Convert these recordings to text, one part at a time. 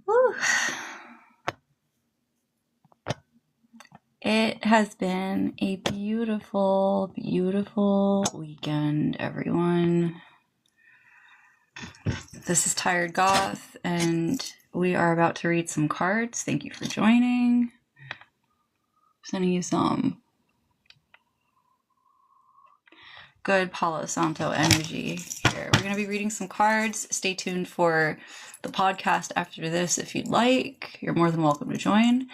Whew. It has been a beautiful, beautiful weekend, everyone. This is Tired Goth, and we are about to read some cards. Thank you for joining. Sending you some good Palo Santo energy here. We're going to be reading some cards. Stay tuned for the podcast after this if you'd like. You're more than welcome to join.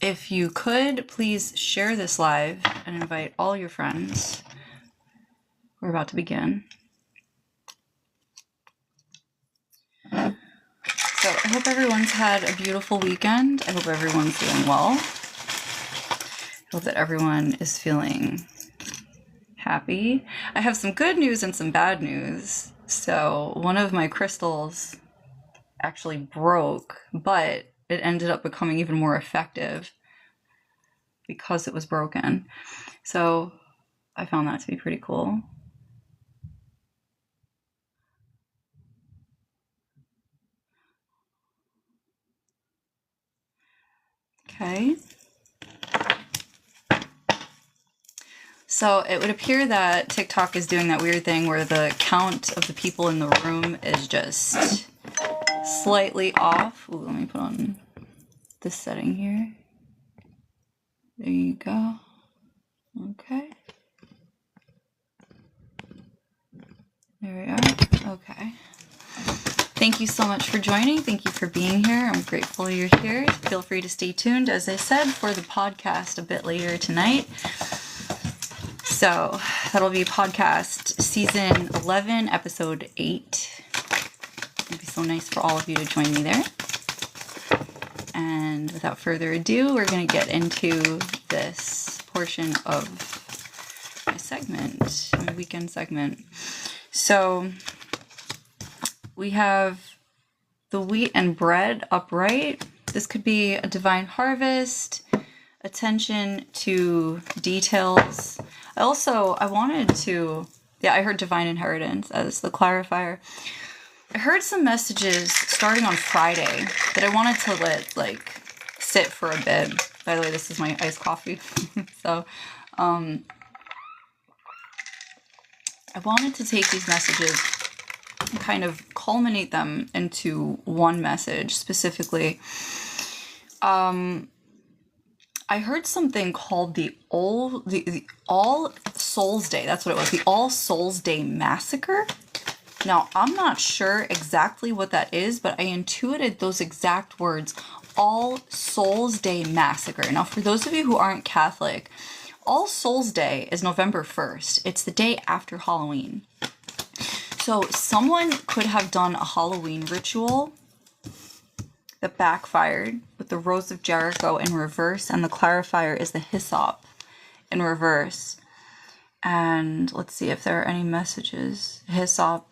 If you could, please share this live and invite all your friends. We're about to begin. So I hope everyone's had a beautiful weekend. I hope everyone's doing well. I hope that everyone is feeling happy. I have some good news and some bad news. So one of my crystals actually broke, but it ended up becoming even more effective because it was broken. So I found that to be pretty cool. Okay. So it would appear that TikTok is doing that weird thing where the count of the people in the room is just slightly off. Ooh, let me put on this setting here. There you go. Okay. There we are. Okay. Thank you so much for joining. Thank you for being here. I'm grateful you're here. Feel free to stay tuned, as I said, for the podcast a bit later tonight. So that'll be podcast season 11, episode 8. It'd be so nice for all of you to join me there. And without further ado, we're going to get into this portion of my segment, my weekend segment. So we have the wheat and bread upright. This could be a divine harvest, attention to details. I wanted to, I heard divine inheritance as the clarifier. I heard some messages starting on Friday that I wanted to let sit for a bit. By the way, this is my iced coffee. So I wanted to take these messages and kind of culminate them into one message specifically. I heard something called the All Souls Day. That's what it was. The All Souls Day Massacre. Now, I'm not sure exactly what that is, but I intuited those exact words. All Souls Day Massacre. Now, for those of you who aren't Catholic, All Souls Day is November 1st. It's the day after Halloween. So someone could have done a Halloween ritual that backfired with the Rose of Jericho in reverse, and the clarifier is the hyssop in reverse. And let's see if there are any messages. Hyssop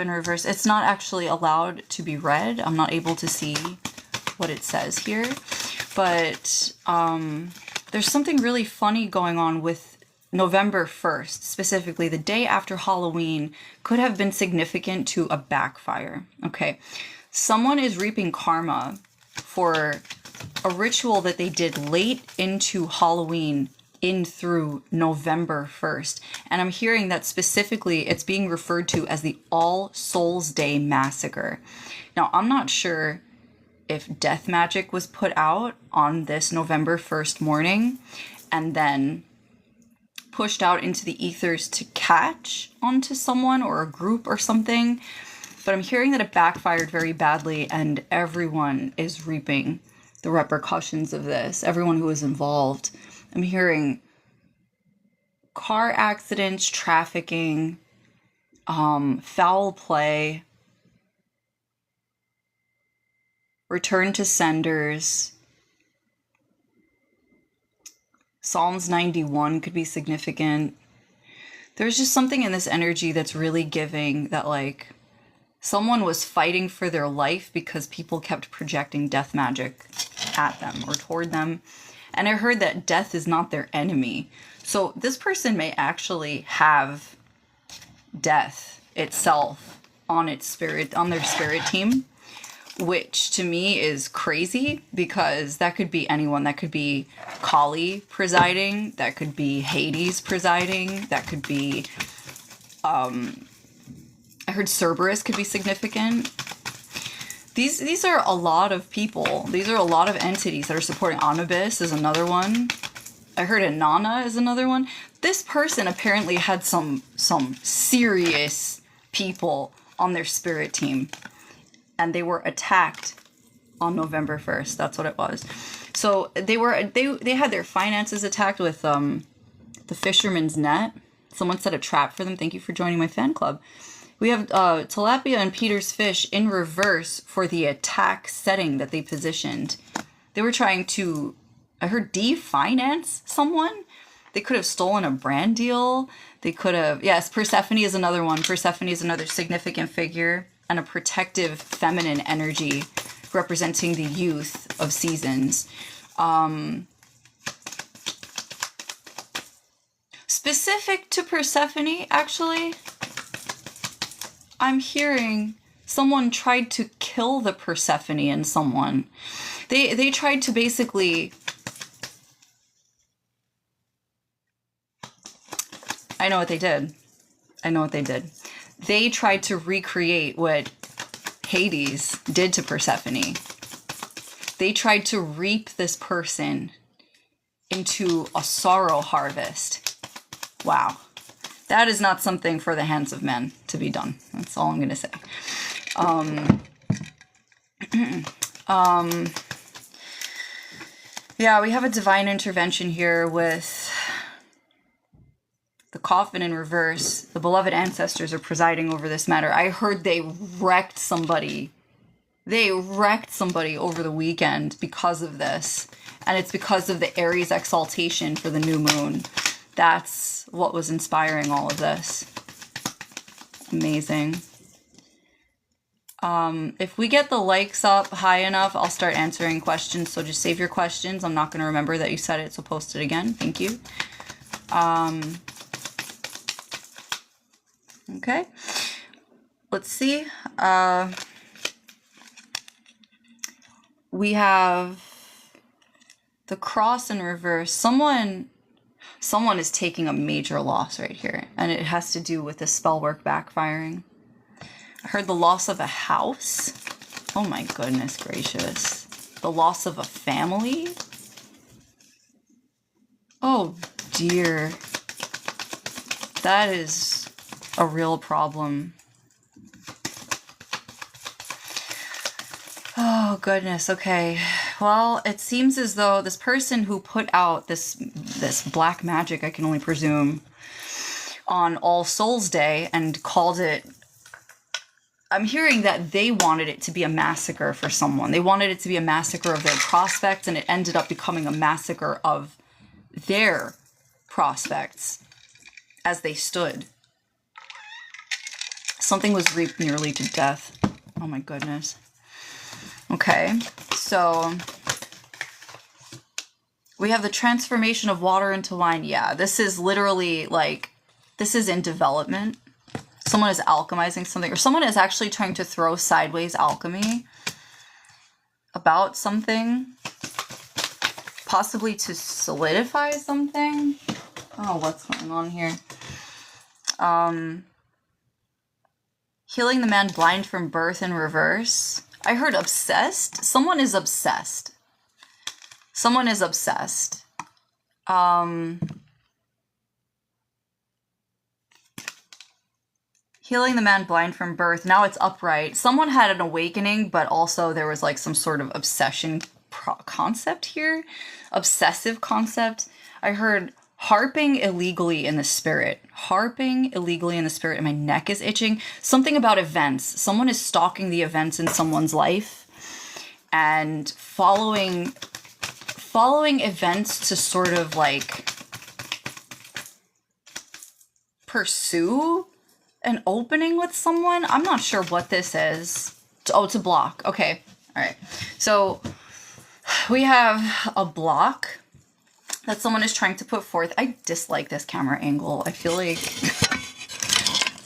in reverse. It's not actually allowed to be read. I'm not able to see what it says here. But there's something really funny going on with November 1st, specifically the day after Halloween, could have been significant to a backfire. Okay. Someone is reaping karma for a ritual that they did late into Halloween in through November 1st. And I'm hearing that specifically it's being referred to as the All Souls Day Massacre. Now, I'm not sure if death magic was put out on this November 1st morning and then pushed out into the ethers to catch onto someone or a group or something. But I'm hearing that it backfired very badly and everyone is reaping the repercussions of this. Everyone who is involved. I'm hearing car accidents, trafficking, foul play, return to senders. Psalms 91 could be significant. There's just something in this energy that's really giving that someone was fighting for their life because people kept projecting death magic at them or toward them. And I heard that death is not their enemy. So this person may actually have death itself on their spirit team. which to me is crazy because that could be anyone. That could be Kali presiding, that could be Hades presiding, that could be, I heard Cerberus could be significant. These are a lot of people. These are a lot of entities that are supporting. Anubis is another one. I heard Inanna is another one. This person apparently had some serious people on their spirit team. And they were attacked on November 1st. That's what it was. So they had their finances attacked with the fisherman's net. Someone set a trap for them. Thank you for joining my fan club. We have tilapia and Peter's fish in reverse for the attack setting that they positioned. They were trying to, I heard, definance someone. They could have stolen a brand deal. They could have, yes, Persephone is another one. Persephone is another significant figure and a protective feminine energy representing the youth of seasons. Specific to Persephone, actually, I'm hearing someone tried to kill the Persephone in someone. They tried to basically... I know what they did. They tried to recreate what Hades did to Persephone. They tried to reap this person into a sorrow harvest. Wow. That is not something for the hands of men to be done. That's all I'm going to say. Yeah, we have a divine intervention here with the coffin in reverse. The beloved ancestors are presiding over this matter. I heard they wrecked somebody. They wrecked somebody over the weekend because of this. And it's because of the Aries exaltation for the new moon. That's what was inspiring all of this. Amazing. If we get the likes up high enough, I'll start answering questions. So just save your questions. I'm not going to remember that you said it, so post it again. Thank you. Okay. Let's see. We have the cross in reverse. Someone is taking a major loss right here, and it has to do with the spell work backfiring. I heard the loss of a house. Oh my goodness gracious. The loss of a family. Oh dear. That is a real problem. Oh goodness, okay. Well, it seems as though this person who put out this black magic, I can only presume, on All Souls Day and called it... I'm hearing that they wanted it to be a massacre for someone. They wanted it to be a massacre of their prospects, and it ended up becoming a massacre of their prospects as they stood. Something was reaped nearly to death. Oh my goodness. Okay, so we have the transformation of water into wine. Yeah, this is literally like, this is in development. Someone is alchemizing something, or someone is actually trying to throw sideways alchemy about something, possibly to solidify something. Oh, what's going on here? Healing the man blind from birth in reverse. I heard obsessed. Someone is obsessed. Someone is obsessed. Healing the man blind from birth. Now it's upright. Someone had an awakening, but also there was like some sort of obsession concept here. Obsessive concept. I heard harping illegally in the spirit. Harping illegally in the spirit, and my neck is itching. Something about events. Someone is stalking the events in someone's life and following events to sort of like pursue an opening with someone. I'm not sure what this is. Oh, to block. Okay. All right. So we have a block that someone is trying to put forth. I dislike this camera angle. I feel like,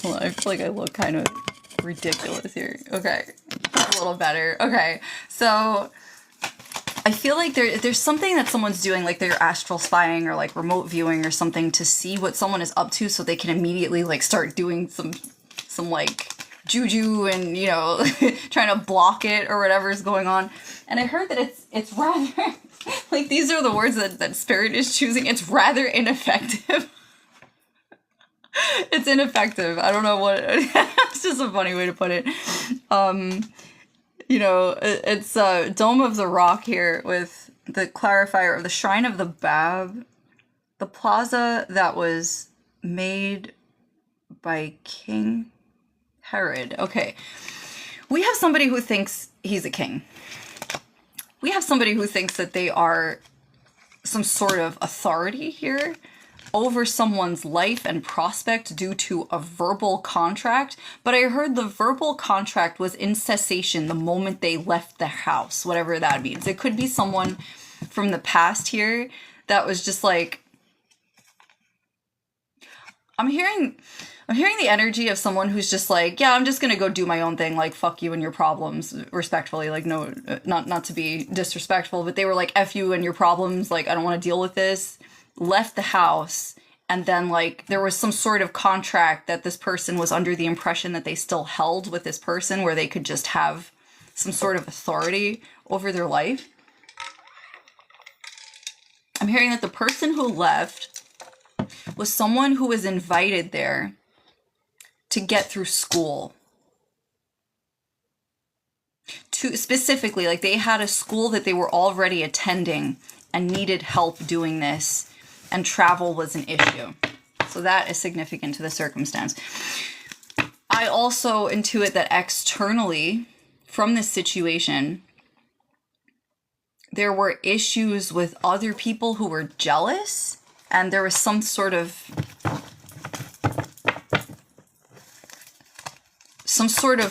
well, I feel like I look kind of ridiculous here. Okay. a little better. Okay, so I feel like there's something that someone's doing, like they're astral spying or like remote viewing or something to see what someone is up to so they can immediately like start doing some like juju and, you know, trying to block it or whatever is going on. And I heard that it's rather, like these are the words that Spirit is choosing. It's rather ineffective. It's ineffective. I don't know what, it's just a funny way to put it. You know, it's Dome of the Rock here with the clarifier of the Shrine of the Bab, the plaza that was made by King Herod. Okay, we have somebody who thinks he's a king. We have somebody who thinks that they are some sort of authority here over someone's life and prospect due to a verbal contract, but I heard the verbal contract was in cessation the moment they left the house, whatever that means. It could be someone from the past here that was just like, I'm hearing the energy of someone who's just like, yeah, I'm just gonna go do my own thing, like, fuck you and your problems, respectfully, like, no, not to be disrespectful, but they were like, F you and your problems, like, I don't want to deal with this. Left the house, and then like there was some sort of contract that this person was under the impression that they still held with this person where they could just have some sort of authority over their life. I'm hearing that the person who left was someone who was invited there to get through school. To specifically, like they had a school that they were already attending and needed help doing this, and travel was an issue. So that is significant to the circumstance. I also intuit that externally from this situation, there were issues with other people who were jealous, and there was some sort of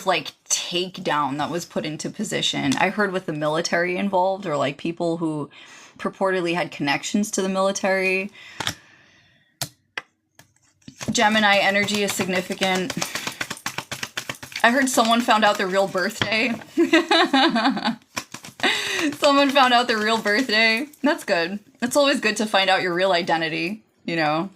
like takedown that was put into position. I heard with the military involved, or like people who purportedly had connections to the military. Gemini energy is significant. I heard someone found out their real birthday. Someone found out their real birthday. That's good. It's always good to find out your real identity, you know.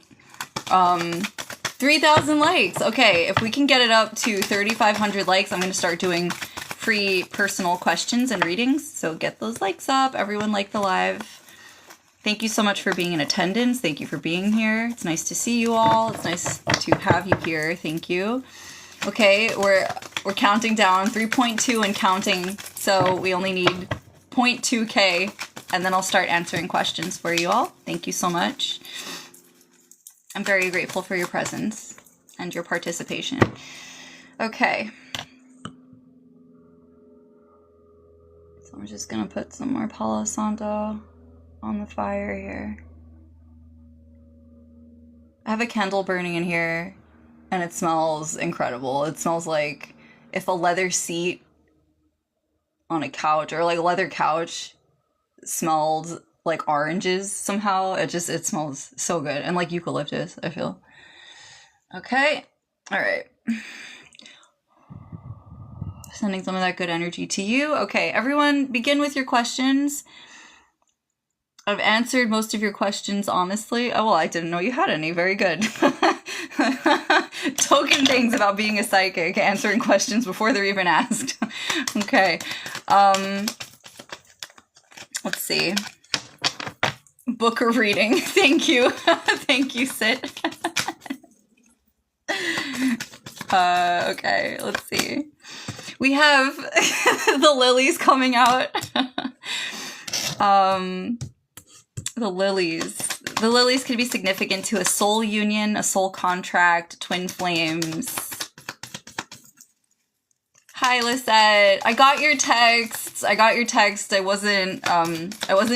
3,000 likes. Okay, if we can get it up to 3,500 likes, I'm going to start doing free personal questions and readings. So get those likes up. Everyone like the live. Thank you so much for being in attendance. Thank you for being here. It's nice to see you all. It's nice to have you here. Thank you. Okay, we're counting down 3.2 and counting. So we only need 0.2K, and then I'll start answering questions for you all. Thank you so much. I'm very grateful for your presence and your participation. Okay. So I'm just gonna put some more Palo Santo on the fire here. I have a candle burning in here, and it smells incredible. It smells like if a leather seat on a couch, or like a leather couch, smelled like oranges somehow. It smells so good. And like eucalyptus, I feel. Okay. All right. Sending some of that good energy to you. Okay, everyone begin with your questions. I've answered most of your questions honestly. Oh, well, I didn't know you had any. Very good. Token things about being a psychic, answering questions before they're even asked. Okay. Let's see. Book a reading. Thank you. Thank you, Sit. Okay, let's see. We have the lilies coming out. The lilies. The lilies could be significant to a soul union, a soul contract, twin flames. Hi, Lisette. I got your text. I wasn't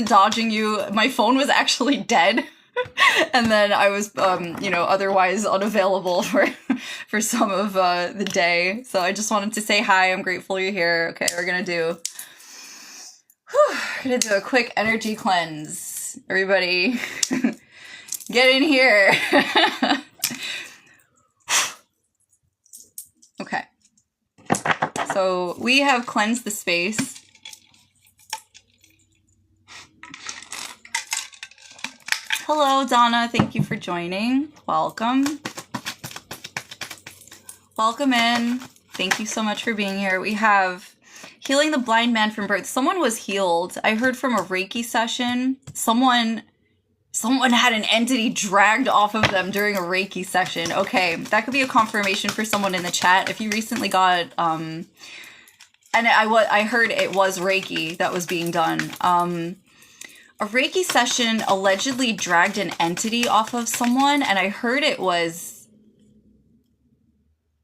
dodging you. My phone was actually dead. And then I was, otherwise unavailable for some of the day. So I just wanted to say hi. I'm grateful you're here. Okay, we're gonna do a quick energy cleanse. Everybody, get in here. Okay. So we have cleansed the space. Hello, Donna. Thank you for joining. Welcome. Welcome in. Thank you so much for being here. We have healing the blind man from birth. Someone was healed. I heard from a Reiki session. Someone had an entity dragged off of them during a Reiki session. Okay, that could be a confirmation for someone in the chat. If you recently got, and I heard it was Reiki that was being done. A Reiki session allegedly dragged an entity off of someone, and I heard it was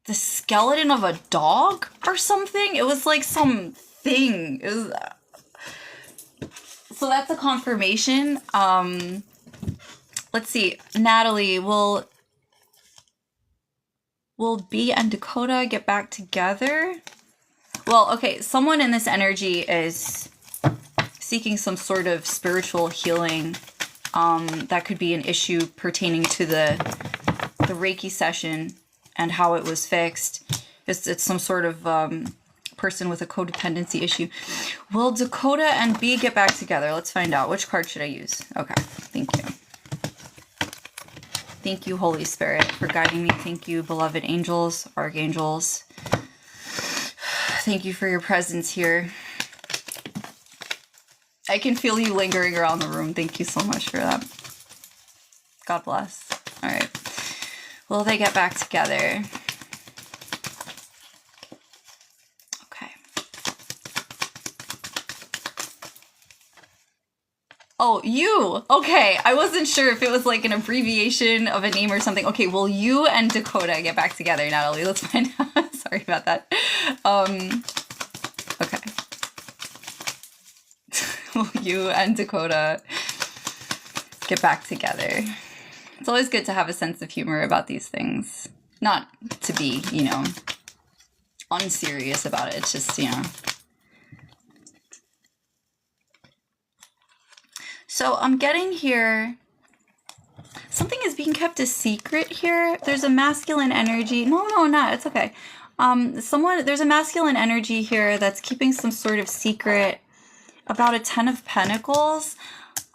the skeleton of a dog or something. It was like something. It was, so that's a confirmation. Let's see. Natalie, will B and Dakota get back together? Well, okay, someone in this energy is seeking some sort of spiritual healing. That could be an issue pertaining to the Reiki session and how it was fixed. It's some sort of person with a codependency issue. Will Dakota and B get back together? Let's find out. Which card should I use? Okay, thank you. Thank you, Holy Spirit, for guiding me. Thank you, beloved angels, archangels. Thank you for your presence here. I can feel you lingering around the room. Thank you so much for that. God bless. All right. Will they get back together? Okay. Oh, you. Okay. I wasn't sure if it was like an abbreviation of a name or something. Okay. Will you and Dakota get back together, Natalie? Let's find out. Sorry about that. Okay. Will you and Dakota get back together? It's always good to have a sense of humor about these things. Not to be, you know, unserious about it. It's just, you know. So I'm getting here. Something is being kept a secret here. There's a masculine energy. No, not. It's okay. There's a masculine energy here that's keeping some sort of secret about a 10 of Pentacles.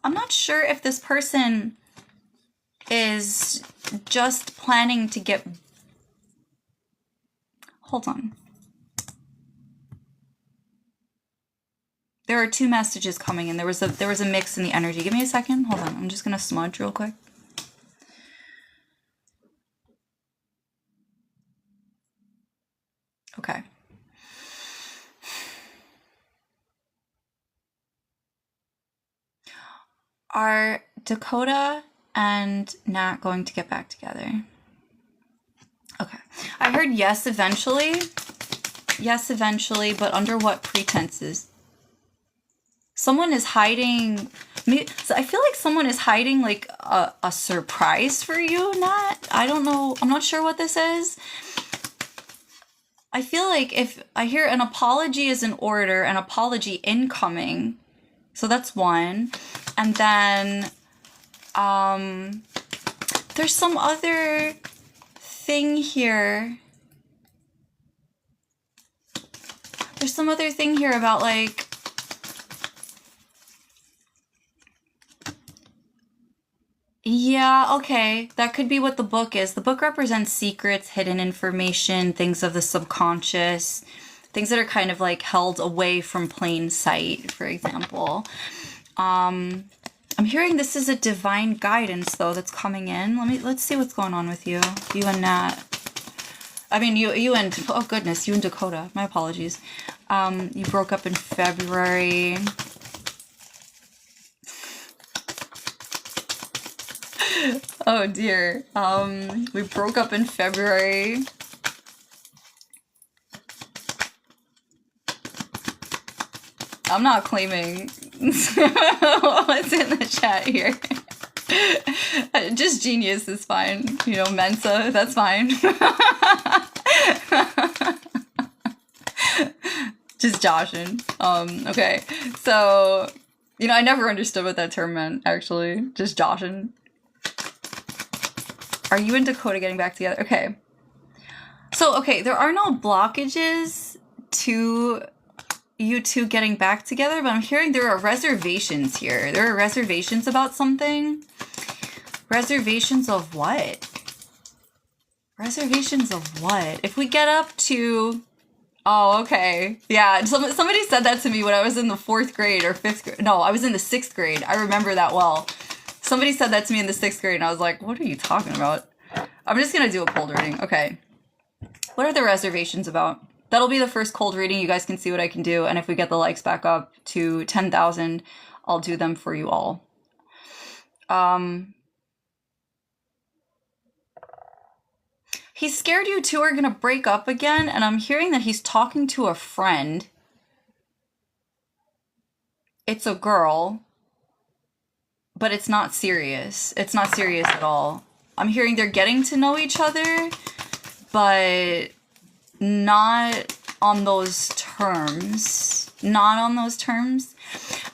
I'm not sure if this person is just planning to get... Hold on. There are two messages coming in. There was a mix in the energy. Give me a second. Hold on. I'm just going to smudge real quick. Okay. Are Dakota and Nat going to get back together? Okay. I heard yes eventually. Yes eventually, but under what pretenses? Someone is hiding... So I feel like someone is hiding like a surprise for you, Nat. I don't know. I'm not sure what this is. I feel like if I hear an apology is in order, an apology incoming. So that's one. And then there's some other thing here. There's some other thing here about like... Yeah, okay. That could be what the book is. The book represents secrets, hidden information, things of the subconscious, things that are kind of like held away from plain sight, for example. I'm hearing this is a divine guidance though that's coming in. Let's see what's going on with you. You and Nat. I mean you and oh goodness, you and Dakota. My apologies. You broke up in February. Oh dear. We broke up in February. I'm not claiming what's in the chat here. Just genius is fine. You know, Mensa, that's fine. Just joshing. Okay. So, you know, I never understood what that term meant, actually. Just joshing. Are you and Dakota getting back together? Okay. So, okay, there are no blockages you two getting back together, but I'm hearing there are reservations here. There are reservations about something. Reservations of what? Reservations of what? If we get up to... Oh, okay. Yeah, somebody said that to me when I was in the 4th grade or 5th grade. No, I was in the 6th grade. I remember that well. Somebody said that to me in the 6th grade, and I was like, what are you talking about? I'm just going to do a cold reading. Okay. What are the reservations about? That'll be the first cold reading. You guys can see what I can do. And if we get the likes back up to 10,000, I'll do them for you all. He's scared you two are going to break up again. And I'm hearing that he's talking to a friend. It's a girl. But it's not serious. It's not serious at all. I'm hearing they're getting to know each other, but not on those terms. Not on those terms.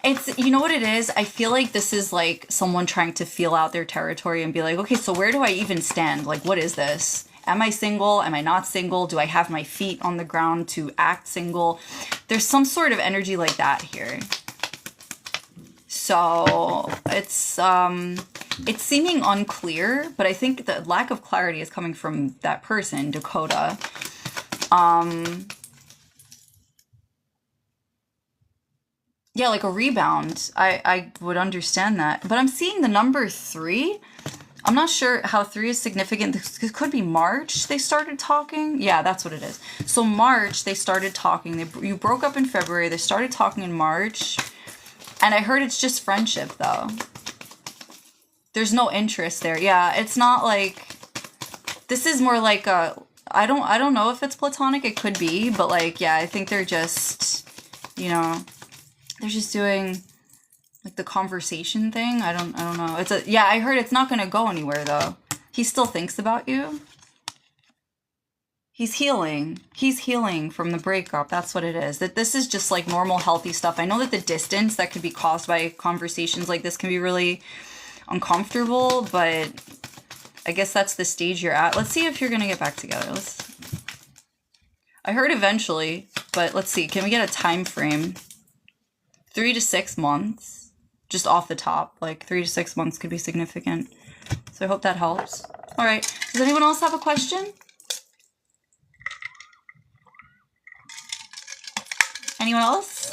It's, you know what it is? I feel like this is like someone trying to feel out their territory and be like, okay, so where do I even stand? Like, what is this? Am I single? Am I not single? Do I have my feet on the ground to act single? There's some sort of energy like that here. So it's seeming unclear, but I think the lack of clarity is coming from that person, Dakota. Yeah, like a rebound. I would understand that. But I'm seeing the number 3. I'm not sure how 3 is significant. This could be March they started talking. Yeah, that's what it is. So March, they started talking. You broke up in February. They started talking in March. And I heard it's just friendship, though. There's no interest there. Yeah, it's not like... This is more like a... I don't know if it's platonic. It could be. But, like, yeah, I think they're just... You know... They're just doing... Like, the conversation thing. I don't know. It's a... Yeah, I heard it's not gonna go anywhere, though. He still thinks about you. He's healing. He's healing from the breakup. That's what it is. That this is just like normal, healthy stuff. I know that the distance that could be caused by conversations like this can be really uncomfortable, but I guess that's the stage you're at. Let's see if you're going to get back together. I heard eventually, but let's see. Can we get a time frame? 3 to 6 months. Just off the top. Like 3 to 6 months could be significant. So I hope that helps. All right. Does anyone else have a question? Anyone else?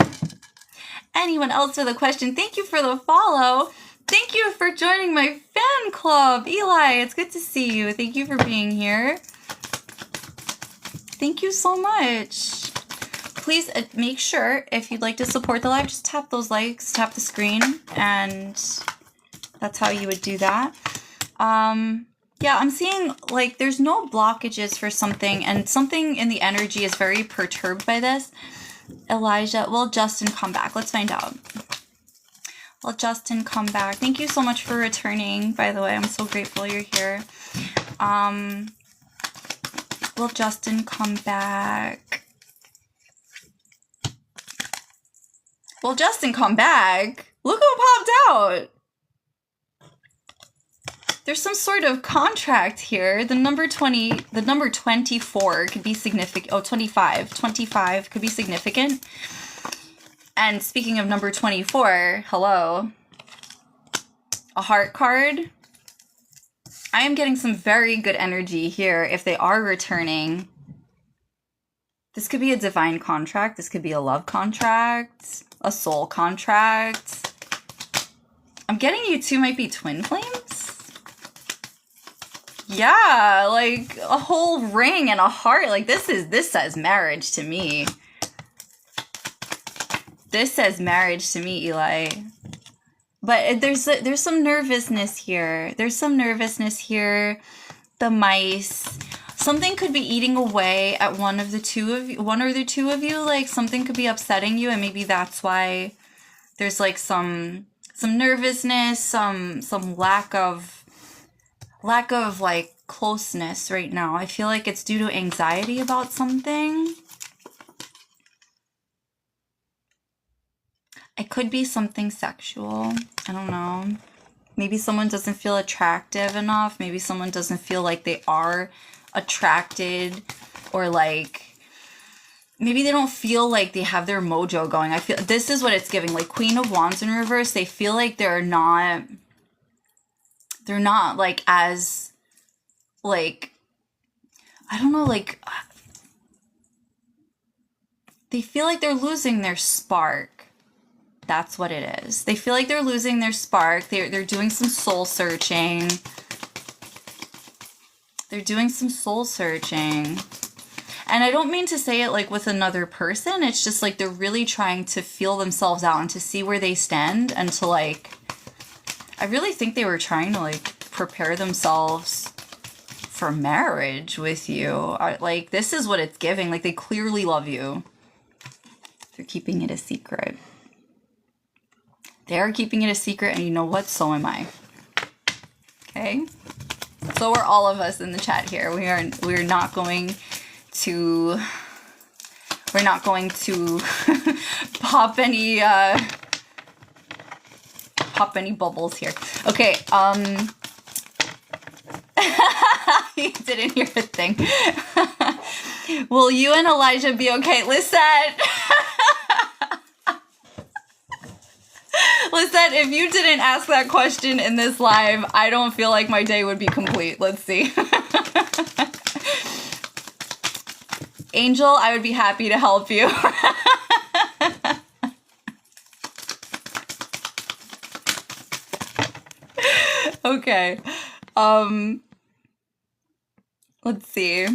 Anyone else with a question? Thank you for the follow. Thank you for joining my fan club. Eli, it's good to see you. Thank you for being here. Thank you so much. Please make sure, if you'd like to support the live, just tap those likes, tap the screen, and that's how you would do that. Yeah, I'm seeing, like, there's no blockages for something, and something in the energy is very perturbed by this. Elijah, will Justin come back? Let's find out. Will Justin come back? Thank you so much for returning, by the way. I'm so grateful you're here. Will Justin come back? Will Justin come back? Look who popped out! There's some sort of contract here. The number 24 could be significant. Oh, 25. 25 could be significant. And speaking of number 24, hello. A heart card. I am getting some very good energy here if they are returning. This could be a divine contract. This could be a love contract. A soul contract. I'm getting you two might be twin flames. Yeah, like a whole ring and a heart. Like this says marriage to me. This says marriage to me, Eli. But there's some nervousness here. There's some nervousness here. The mice. Something could be eating away at one or the two of you. Like something could be upsetting you, and maybe that's why there's like some nervousness, some lack of like closeness right now. I feel like it's due to anxiety about something. It could be something sexual. I don't know. Maybe someone doesn't feel attractive enough. Maybe someone doesn't feel like they are attracted, or like maybe they don't feel like they have their mojo going. I feel this is what it's giving. Like Queen of Wands in reverse, they feel like they're not like as like, I don't know, like they feel like they're losing their spark. That's what it is. They feel like they're losing their spark. They're doing some soul searching. They're doing some soul searching. And I don't mean to say it like with another person. It's just like they're really trying to feel themselves out and to see where they stand and to like, I really think they were trying to like prepare themselves for marriage with you. Like this is what it's giving. Like they clearly love you. They're keeping it a secret. They're keeping it a secret, and you know what? So am I. Okay? So are all of us in the chat here. We're not going to pop any bubbles here. Okay, you didn't hear a thing. Will you and Elijah be okay? Lisette! Lisette, if you didn't ask that question in this live, I don't feel like my day would be complete. Let's see. Angel, I would be happy to help you. Okay. Let's see.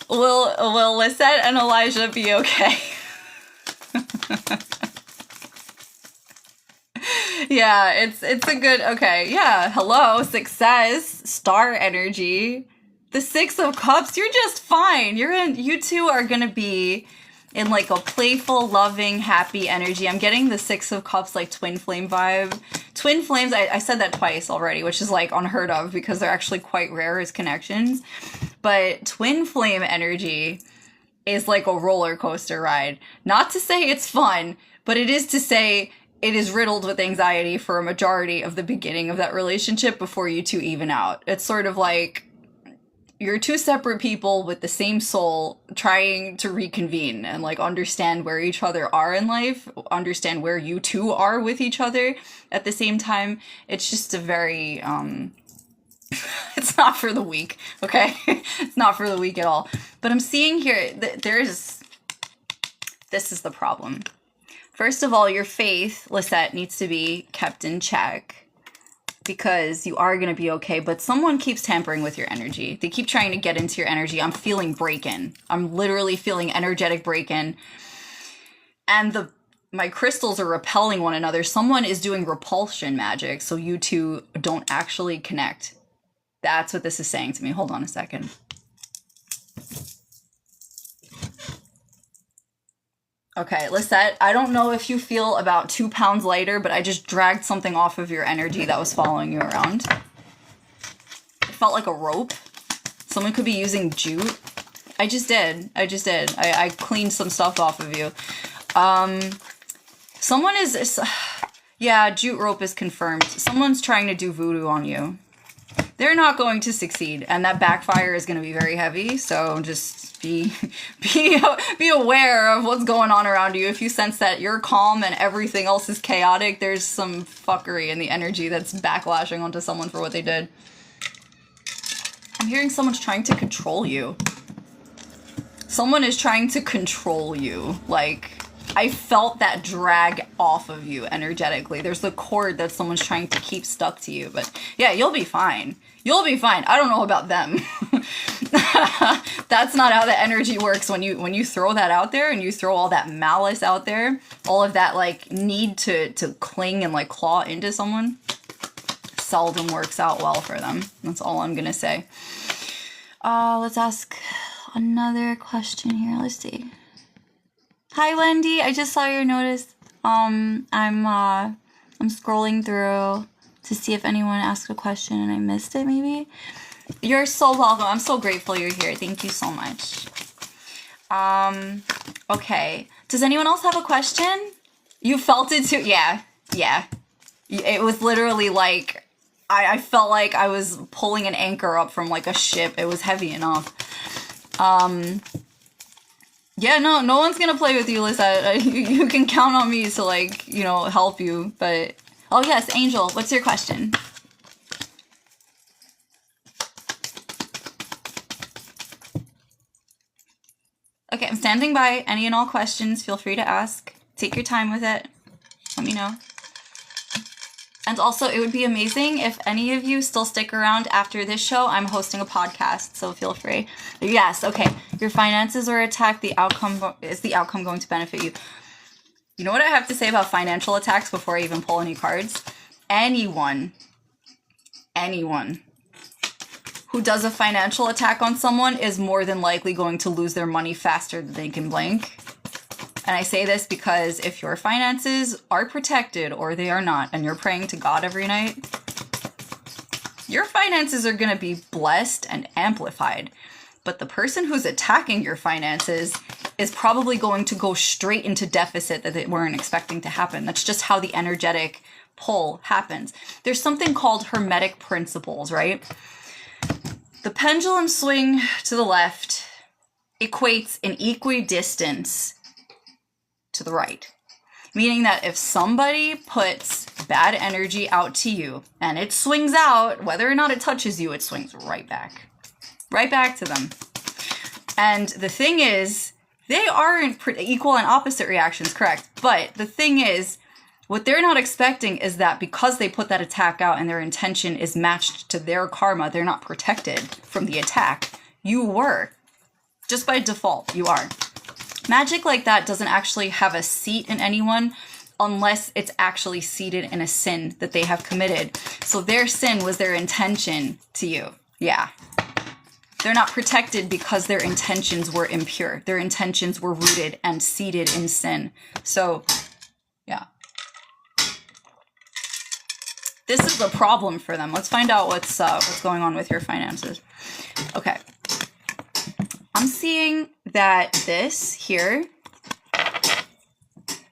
Will Lisette and Elijah be okay? Yeah, it's a good, okay, yeah, hello, success, star energy, the Six of Cups, you're just fine, you two are gonna be in like a playful, loving, happy energy. I'm getting the Six of Cups, like twin flame vibe. Twin flames, I said that twice already, which is like unheard of because they're actually quite rare as connections, but twin flame energy is like a roller coaster ride. Not to say it's fun, but it is to say it is riddled with anxiety for a majority of the beginning of that relationship before you two even out. It's sort of like you're two separate people with the same soul trying to reconvene and like understand where each other are in life, understand where you two are with each other at the same time. It's just a very, it's not for the weak, okay? It's not for the weak at all. But I'm seeing here, this is the problem. First of all, your faith, Lisette, needs to be kept in check because you are going to be okay, but someone keeps tampering with your energy. They keep trying to get into your energy. I'm feeling break-in. I'm literally feeling energetic break-in. And my crystals are repelling one another. Someone is doing repulsion magic, so you two don't actually connect. That's what this is saying to me. Hold on a second. Okay, Lisette, I don't know if you feel about 2 pounds lighter, but I just dragged something off of your energy that was following you around. It felt like a rope. Someone could be using jute. I just did. I cleaned some stuff off of you. Someone is... Yeah, jute rope is confirmed. Someone's trying to do voodoo on you. They're not going to succeed, and that backfire is going to be very heavy, so just be aware of what's going on around you. If you sense that you're calm and everything else is chaotic, there's some fuckery in the energy that's backlashing onto someone for what they did. I'm hearing someone's trying to control you. Someone is trying to control you, like... I felt that drag off of you energetically. There's the cord that someone's trying to keep stuck to you. But yeah, you'll be fine. You'll be fine. I don't know about them. That's not how the energy works when you throw that out there and you throw all that malice out there. All of that like need to cling and like claw into someone. Seldom works out well for them. That's all I'm going to say. Let's ask another question here. Let's see. Hi Wendy, I just saw your notice. I'm scrolling through to see if anyone asked a question and I missed it maybe. You're so welcome. I'm so grateful you're here. Thank you so much. Okay. Does anyone else have a question? You felt it too? Yeah. It was literally like I felt like I was pulling an anchor up from like a ship. It was heavy enough. Yeah, no one's gonna play with you, Lisa. You can count on me to, like, help you. But oh yes, Angel, what's your question? Okay, I'm standing by. Any and all questions, feel free to ask. Take your time with it. Let me know. And also, it would be amazing if any of you still stick around after this show. I'm hosting a podcast, so feel free. Yes, okay. Your finances are attacked. Is the outcome going to benefit you? You know what I have to say about financial attacks before I even pull any cards? Anyone who does a financial attack on someone is more than likely going to lose their money faster than they can blink. And I say this because if your finances are protected or they are not, and you're praying to God every night, your finances are going to be blessed and amplified. But the person who's attacking your finances is probably going to go straight into deficit that they weren't expecting to happen. That's just how the energetic pull happens. There's something called hermetic principles, right? The pendulum swing to the left equates an equidistance to the right. Meaning that if somebody puts bad energy out to you and it swings out, whether or not it touches you, it swings right back. Right back to them. And the thing is, they aren't equal and opposite reactions, correct? But the thing is, what they're not expecting is that because they put that attack out and their intention is matched to their karma, they're not protected from the attack. You were. Just by default, you are. Magic like that doesn't actually have a seat in anyone unless it's actually seated in a sin that they have committed. So their sin was their intention to you. Yeah. They're not protected because their intentions were impure. Their intentions were rooted and seated in sin. So, yeah. This is the problem for them. Let's find out what's going on with your finances. Okay. I'm seeing that this here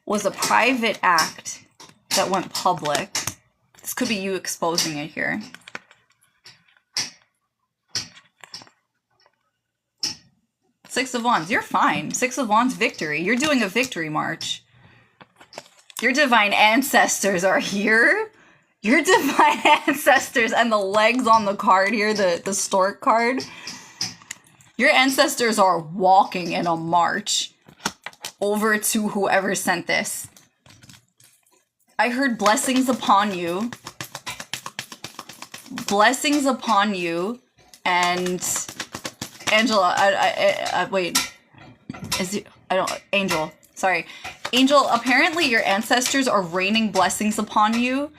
was a private act that went public. This could be you exposing it here. Six of Wands, you're fine. Six of Wands, victory. You're doing a victory march. Your divine ancestors are here. Your divine ancestors, and the legs on the card here, the stork card. Your ancestors are walking in a march over to whoever sent this. I heard blessings upon you. Blessings upon you. And Angela, wait. Angel. Sorry. Angel, apparently your ancestors are raining blessings upon you.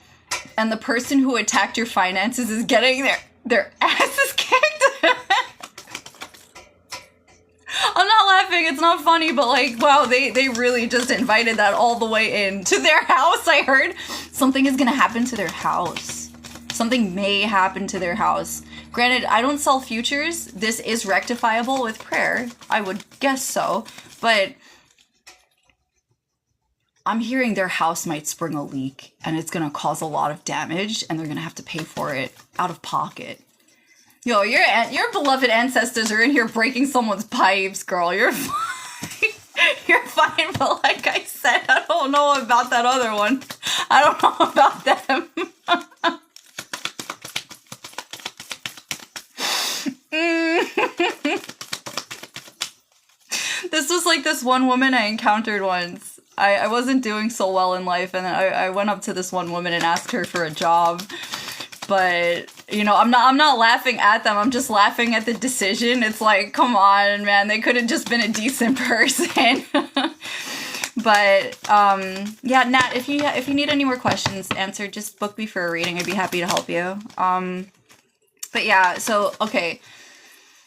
And the person who attacked your finances is getting their asses kicked. I'm not laughing, it's not funny, but like, wow, they really just invited that all the way in to their house. I heard something is gonna happen to their house. Something may happen to their house. Granted, I don't sell futures. This is rectifiable with prayer. I would guess so. But I'm hearing their house might spring a leak and it's gonna cause a lot of damage and they're gonna have to pay for it out of pocket. Yo, your beloved ancestors are in here breaking someone's pipes, girl. You're fine. You're fine, but like I said, I don't know about that other one. I don't know about them. This was like this one woman I encountered once. I wasn't doing so well in life, and I went up to this one woman and asked her for a job. But, you know, I'm not laughing at them. I'm just laughing at the decision. It's like, come on, man. They could have just been a decent person. But, yeah, Nat, if you need any more questions answered, just book me for a reading. I'd be happy to help you. But yeah, so, okay.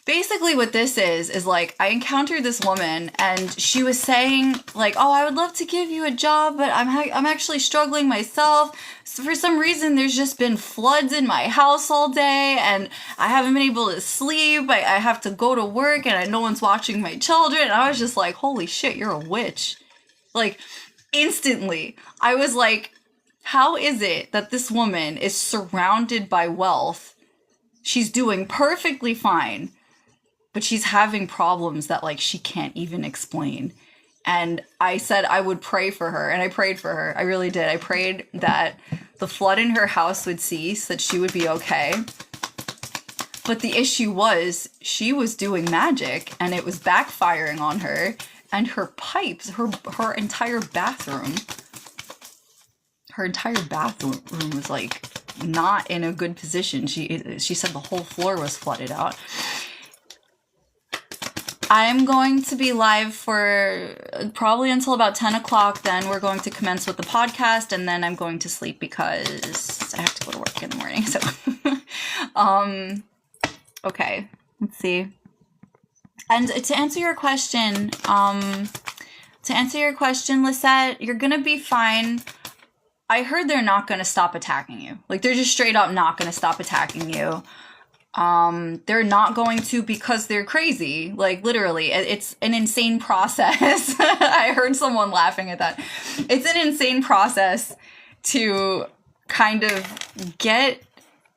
Basically what this is like, I encountered this woman and she was saying like, oh, I would love to give you a job, but I'm actually struggling myself. So for some reason, there's just been floods in my house all day and I haven't been able to sleep. I have to go to work and no one's watching my children. And I was just like, holy shit, you're a witch. Like instantly, I was like, how is it that this woman is surrounded by wealth? She's doing perfectly fine. but she's having problems that like she can't even explain. And I said I would pray for her, and I prayed for her. I really did. I prayed that the flood in her house would cease, that she would be okay. But the issue was she was doing magic and it was backfiring on her, and her pipes, her entire bathroom was like not in a good position. She said the whole floor was flooded out. I'm going to be live for probably until about 10 o'clock. Then we're going to commence with the podcast, and then I'm going to sleep because I have to go to work in the morning. So, okay, let's see. And to answer your question, Lisette, you're gonna be fine. I heard they're not gonna stop attacking you. Like, they're just straight up not gonna stop attacking you. They're not going to because they're crazy. Like, literally, it's an insane process. I heard someone laughing at that. It's an insane process to kind of get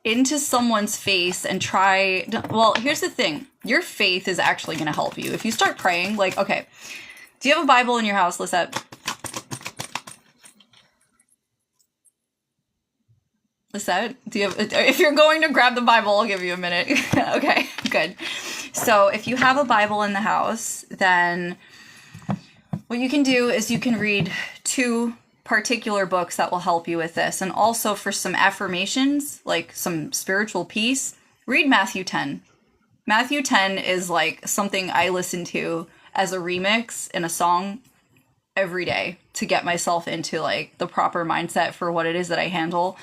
into someone's face and try. Well, here's the thing. Your faith is actually going to help you. If you start praying, like, okay, do you have a Bible in your house, Lisette? Lisette, do you have, if you're going to grab the Bible, I'll give you a minute. Okay, good. So if you have a Bible in the house, then what you can do is you can read 2 particular books that will help you with this. And also for some affirmations, like some spiritual peace, read Matthew 10. Matthew 10 is like something I listen to as a remix in a song every day to get myself into like the proper mindset for what it is that I handle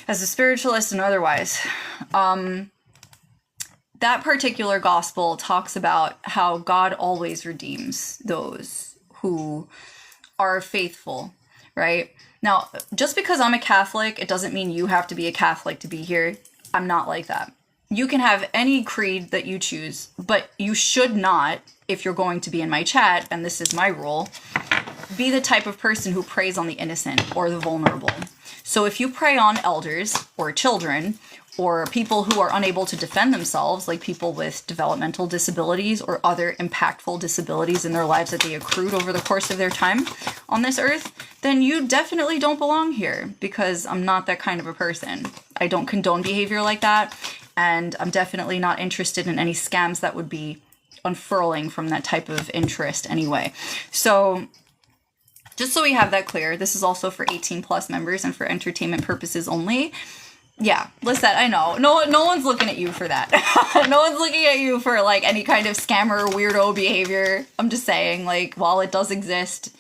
as a spiritualist and otherwise. That particular gospel talks about how God always redeems those who are faithful, right? Now, just because I'm a Catholic, it doesn't mean you have to be a Catholic to be here. I'm not like that. You can have any creed that you choose, but you should not, if you're going to be in my chat, and this is my rule, be the type of person who preys on the innocent or the vulnerable. So if you prey on elders or children or people who are unable to defend themselves, like people with developmental disabilities or other impactful disabilities in their lives that they accrued over the course of their time on this earth, then you definitely don't belong here, because I'm not that kind of a person. I don't condone behavior like that, and I'm definitely not interested in any scams that would be unfurling from that type of interest anyway. So just so we have that clear, this is also for 18 plus members and for entertainment purposes only. Yeah, Lisette, I know. No one's looking at you for that. No one's looking at you for like any kind of scammer weirdo behavior. I'm just saying, like, while it does exist,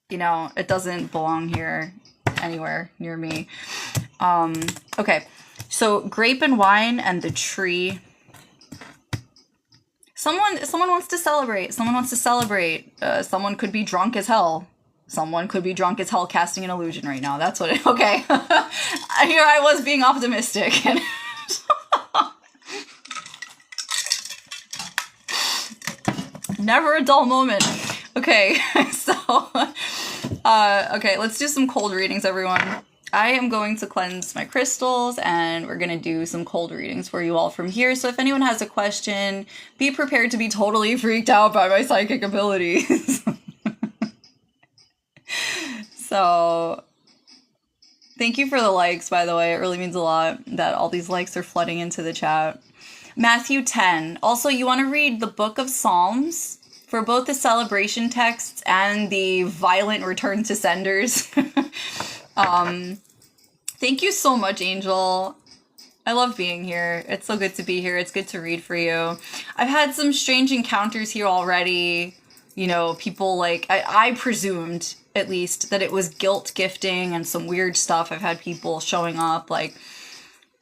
you know, it doesn't belong here anywhere near me. Okay, so grape and wine and the tree. Someone wants to celebrate. Someone wants to celebrate. Someone could be drunk as hell. Someone could be drunk as hell casting an illusion right now. That's what it... Okay. Here I was being optimistic. Never a dull moment. Okay. So, okay, let's do some cold readings, everyone. I am going to cleanse my crystals, and we're going to do some cold readings for you all from here. So if anyone has a question, be prepared to be totally freaked out by my psychic abilities. So thank you for the likes, by the way. It really means a lot that all these likes are flooding into the chat. Matthew 10. Also, you want to read the Book of Psalms for both the celebration texts and the violent return to senders. Thank you so much, Angel. I love being here. It's so good to be here. It's good to read for you. I've had some strange encounters here already. You know, people like, I presumed, at least, that it was guilt gifting and some weird stuff. I've had people showing up, like,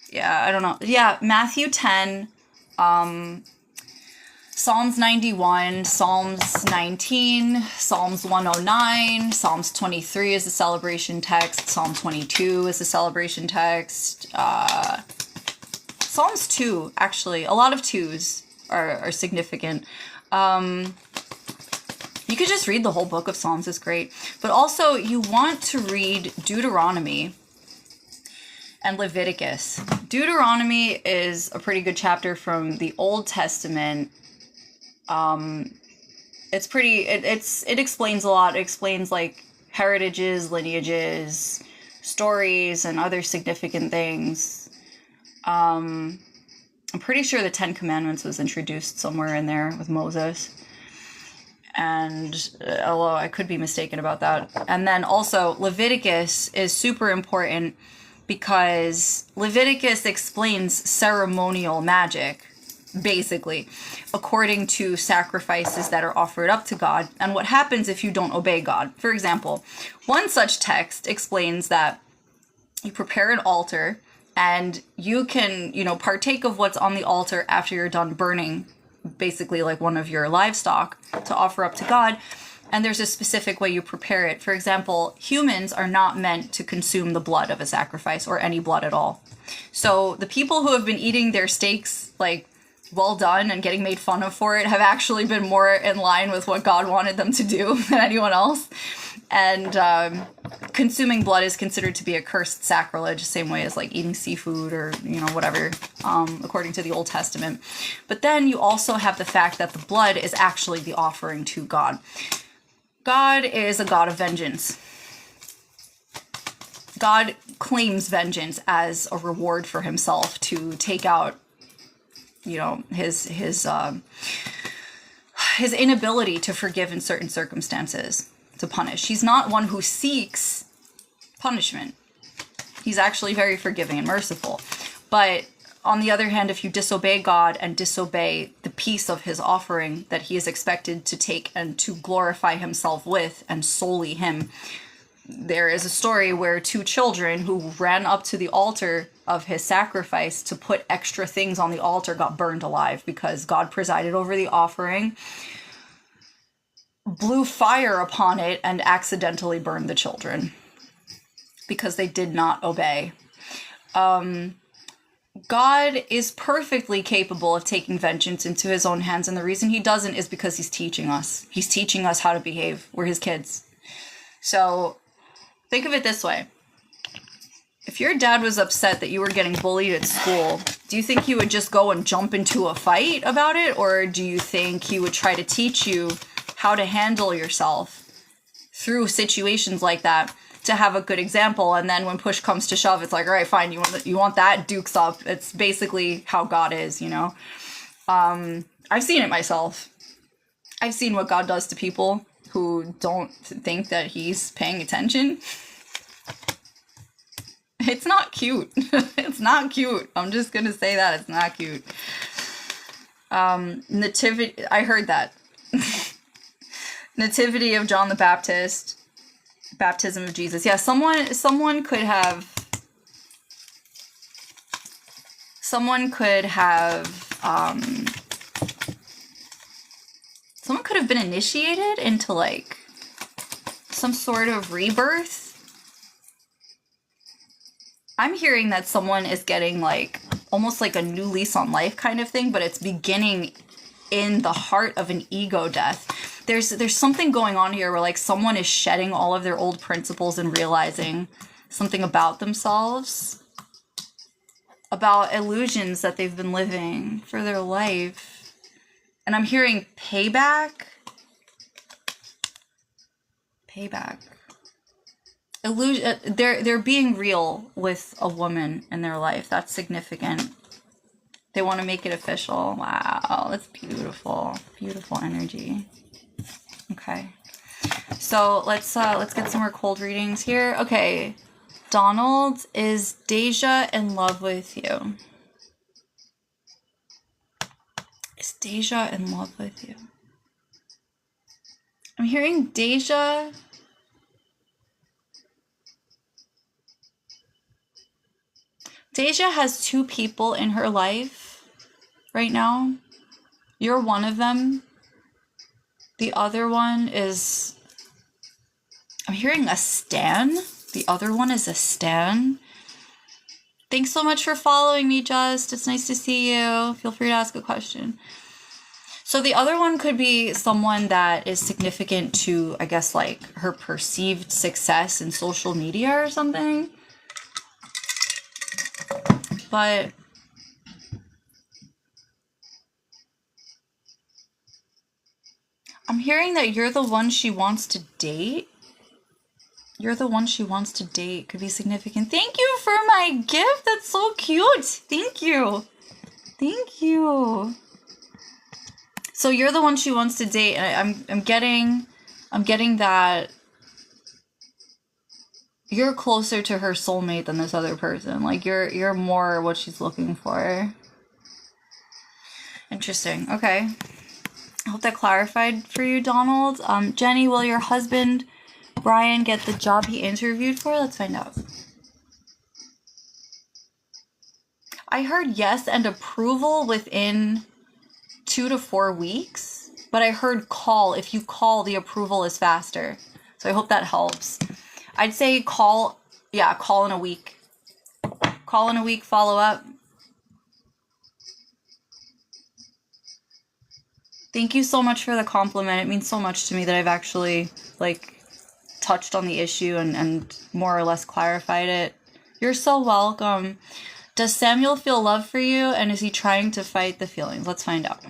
yeah, I don't know. Yeah, Matthew 10, Psalms 91, Psalms 19, Psalms 109, Psalms 23 is the celebration text, Psalm 22 is the celebration text, Psalms 2, actually, a lot of 2s are significant. You could just read the whole book of Psalms, it's great. But also, you want to read Deuteronomy. and Leviticus. Deuteronomy is a pretty good chapter from the Old Testament. It's pretty, it explains a lot. It explains like heritages, lineages, stories, and other significant things. I'm pretty sure the Ten Commandments was introduced somewhere in there with Moses. And although I could be mistaken about that. And then also Leviticus is super important because Leviticus explains ceremonial magic, basically, according to sacrifices that are offered up to God and what happens if you don't obey God. For example, one such text explains that you prepare an altar and you can, partake of what's on the altar after you're done burning, basically like one of your livestock to offer up to God. And there's a specific way you prepare it. For example, humans are not meant to consume the blood of a sacrifice or any blood at all. So the people who have been eating their steaks like well done and getting made fun of for it have actually been more in line with what God wanted them to do than anyone else. And consuming blood is considered to be a cursed sacrilege, same way as like eating seafood or, whatever, according to the Old Testament. But then you also have the fact that the blood is actually the offering to God. God is a God of vengeance. God claims vengeance as a reward for himself to take out, his inability to forgive in certain circumstances, to punish. He's not one who seeks punishment. He's actually very forgiving and merciful. But on the other hand, if you disobey God and disobey the piece of his offering that he is expected to take and to glorify himself with, and solely him, there is a story where two children who ran up to the altar of his sacrifice to put extra things on the altar got burned alive because God presided over the offering, blew fire upon it, and accidentally burned the children because they did not obey. God is perfectly capable of taking vengeance into his own hands, and the reason he doesn't is because he's teaching us. He's teaching us how to behave. We're his kids. So think of it this way. If your dad was upset that you were getting bullied at school, do you think he would just go and jump into a fight about it? Or do you think he would try to teach you how to handle yourself through situations like that to have a good example? And then when push comes to shove, it's like, all right, fine, you want that, Duke's up. It's basically how God is, I've seen it myself. I've seen what God does to people who don't think that he's paying attention. It's not cute. It's not cute. I'm just gonna say that. It's not cute. Nativity, I heard that. Nativity of John the Baptist. Baptism of Jesus. Yeah, someone could have someone could have been initiated into like some sort of rebirth. I'm hearing that someone is getting like almost like a new lease on life kind of thing, but it's beginning in the heart of an ego death. There's something going on here where like someone is shedding all of their old principles and realizing something about themselves, about illusions that they've been living for their life. And I'm hearing payback. Illusion. They're being real with a woman in their life. That's significant. They want to make it official. Wow, that's beautiful. Beautiful energy. Okay. So let's get some more cold readings here. Okay. Donald, is Deja in love with you? Is Deja in love with you? I'm hearing Deja. Deja has two people in her life right now. You're one of them. The other one is, I'm hearing a stan. The other one is a stan. Thanks so much for following me, Just. It's nice to see you. Feel free to ask a question. So the other one could be someone that is significant to, I guess, like her perceived success in social media or something. but I'm hearing that you're the one she wants to date. You're the one she wants to date. Could be significant. Thank you for my gift. That's so cute. Thank you. Thank you. So you're the one she wants to date, and I'm getting that you're closer to her soulmate than this other person. Like you're more what she's looking for. Interesting. Okay. I hope that clarified for you, Donald. Jenny, will your husband Brian get the job he interviewed for? Let's find out. I heard yes and approval within 2 to 4 weeks, but I heard call. If you call, the approval is faster. So I hope that helps. I'd say call in a week. Call in a week, follow up. Thank you so much for the compliment. It means so much to me that I've actually, touched on the issue and more or less clarified it. You're so welcome. Does Samuel feel love for you, and is he trying to fight the feelings? Let's find out.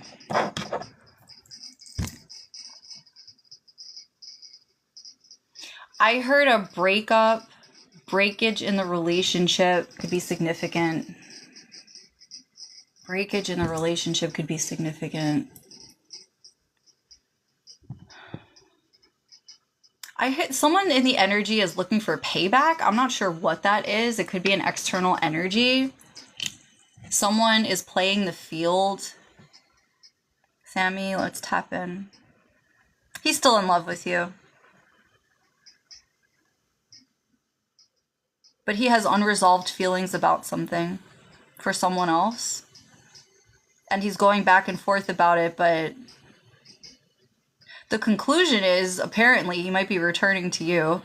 I heard a breakage in the relationship could be significant. Breakage in the relationship could be significant. I hit someone in the energy is looking for payback. I'm not sure what that is. It could be an external energy. Someone is playing the field. Sammy, let's tap in. He's still in love with you. But he has unresolved feelings about something for someone else. And he's going back and forth about it, but the conclusion is apparently he might be returning to you.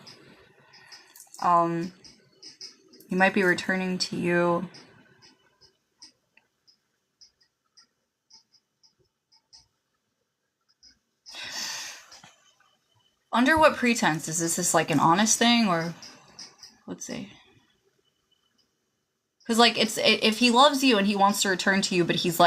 He might be returning to you. Under what pretense? Is this like an honest thing, or let's see. Because if he loves you and he wants to return to you, but he's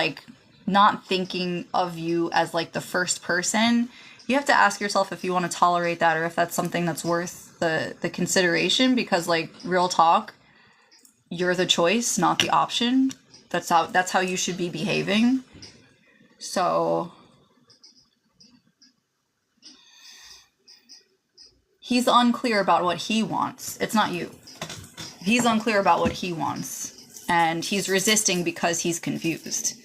not thinking of you as the first person, you have to ask yourself if you want to tolerate that or if that's something that's worth the consideration, because real talk, you're the choice, not the option. That's how you should be behaving. So he's unclear about what he wants. It's not you. He's unclear about what he wants, and he's resisting because he's confused,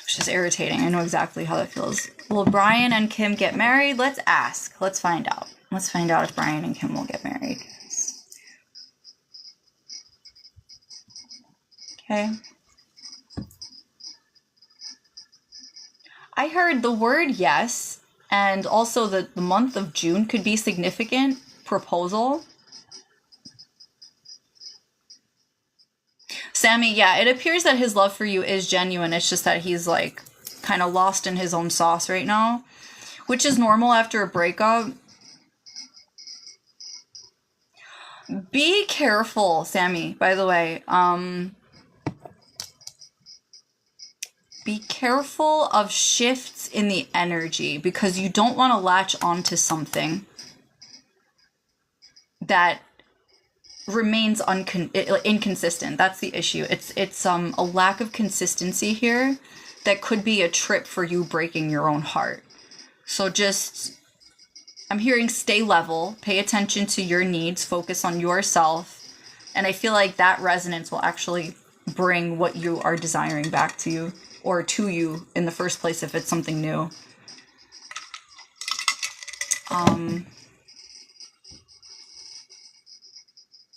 which is irritating. I know exactly how that feels. Will Brian and Kim get married? Let's ask. Let's find out. Let's find out if Brian and Kim will get married. Okay. I heard the word yes, and also the month of June could be significant. Proposal. Sammy, yeah, it appears that his love for you is genuine. It's just that he's kind of lost in his own sauce right now, which is normal after a breakup. Be careful, Sammy, by the way. Be careful of shifts in the energy, because you don't want to latch onto something that remains inconsistent. That's the issue. It's a lack of consistency here that could be a trip for you breaking your own heart. So I'm hearing stay level, pay attention to your needs, focus on yourself, and I feel like that resonance will actually bring what you are desiring back to you, or to you in the first place if it's something new.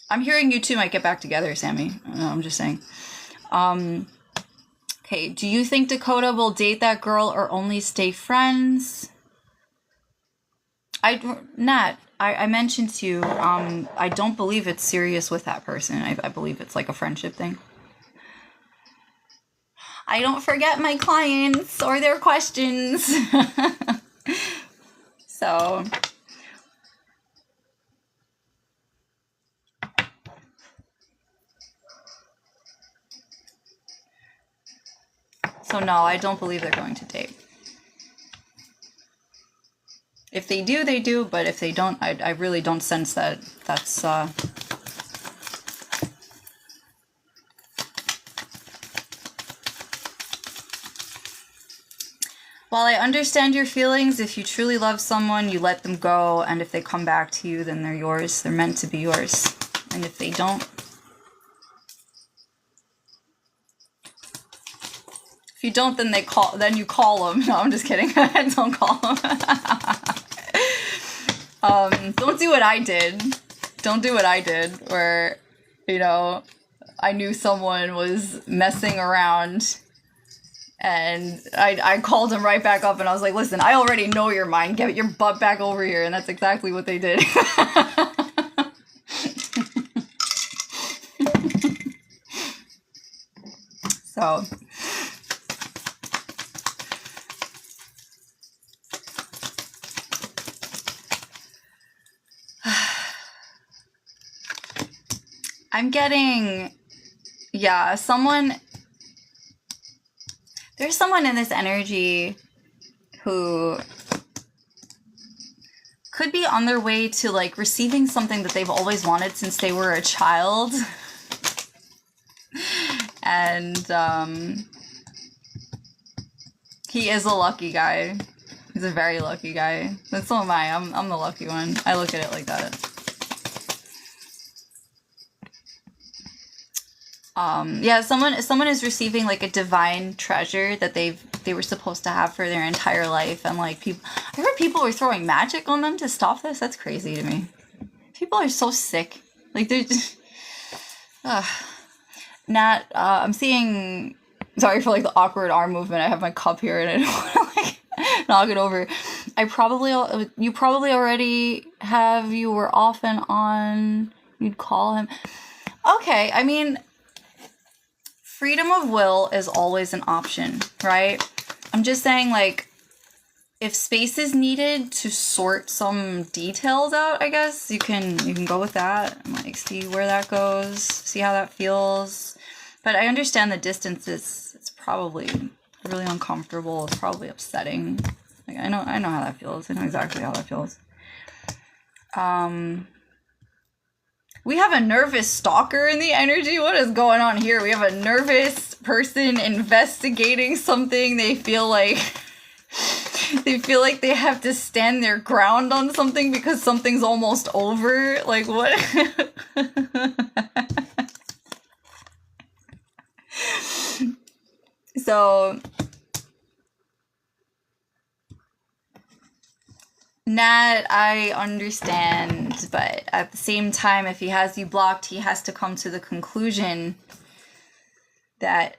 I'm hearing you two might get back together, Sammy. I'm just saying. Okay, do you think Dakota will date that girl or only stay friends? Nat, I mentioned to you, I don't believe it's serious with that person. I believe it's a friendship thing. I don't forget my clients or their questions. So... So no, I don't believe they're going to date. If they do, they do, but if they don't, I really don't sense that that's, While I understand your feelings, if you truly love someone, you let them go, and if they come back to you, then they're yours. They're meant to be yours. And if they don't, if you don't, then then you call them. No, I'm just kidding. Don't call them. Don't do what I did. Don't do what I did, where, you know, I knew someone was messing around, and I called him right back up, and I was like, listen, I already know your mind. Get your butt back over here. And that's exactly what they did. So. I'm getting, yeah, there's someone in this energy who could be on their way to like receiving something that they've always wanted since they were a child. And he is a lucky guy. He's a very lucky guy. And so am I. I'm the lucky one. I look at it like that. Yeah, someone is receiving like a divine treasure that they were supposed to have for their entire life, and like I heard people were throwing magic on them to stop this. That's crazy to me. People are so sick. Like they're just, Nat, I'm seeing. Sorry for like the awkward arm movement. I have my cup here and I don't want to like knock it over. You probably already have. You were off and on. You'd call him. Okay, I mean, freedom of will is always an option, right? I'm just saying, like, if space is needed to sort some details out, I guess you can go with that and like see where that goes, see how that feels. But I understand the distance is, it's probably really uncomfortable. It's probably upsetting. Like I know how that feels. I know exactly how that feels. We have a nervous stalker in the energy. What is going on here? We have a nervous person investigating something. They feel like they have to stand their ground on something because something's almost over. Like what? So Nat, I understand, but at the same time, if he has you blocked, he has to come to the conclusion that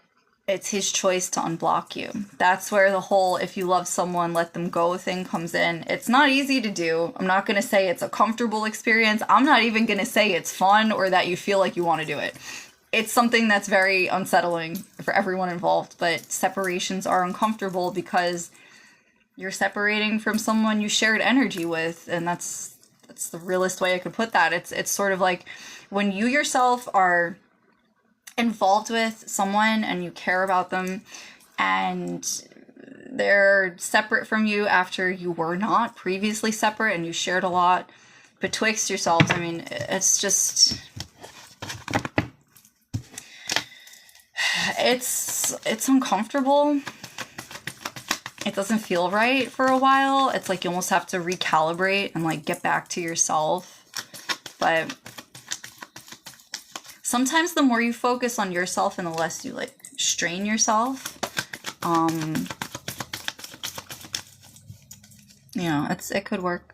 it's his choice to unblock you. That's where the whole if you love someone, let them go thing comes in. It's not easy to do. I'm not going to say it's a comfortable experience. I'm not even going to say it's fun or that you feel like you want to do it. It's something that's very unsettling for everyone involved, but separations are uncomfortable because you're separating from someone you shared energy with, and that's the realest way I could put that. It's sort of like when you yourself are involved with someone and you care about them and they're separate from you after you were not previously separate and you shared a lot betwixt yourselves. I mean, it's just it's uncomfortable. It doesn't feel right for a while. It's like you almost have to recalibrate and like get back to yourself. But sometimes the more you focus on yourself and the less you like strain yourself, you know, it could work.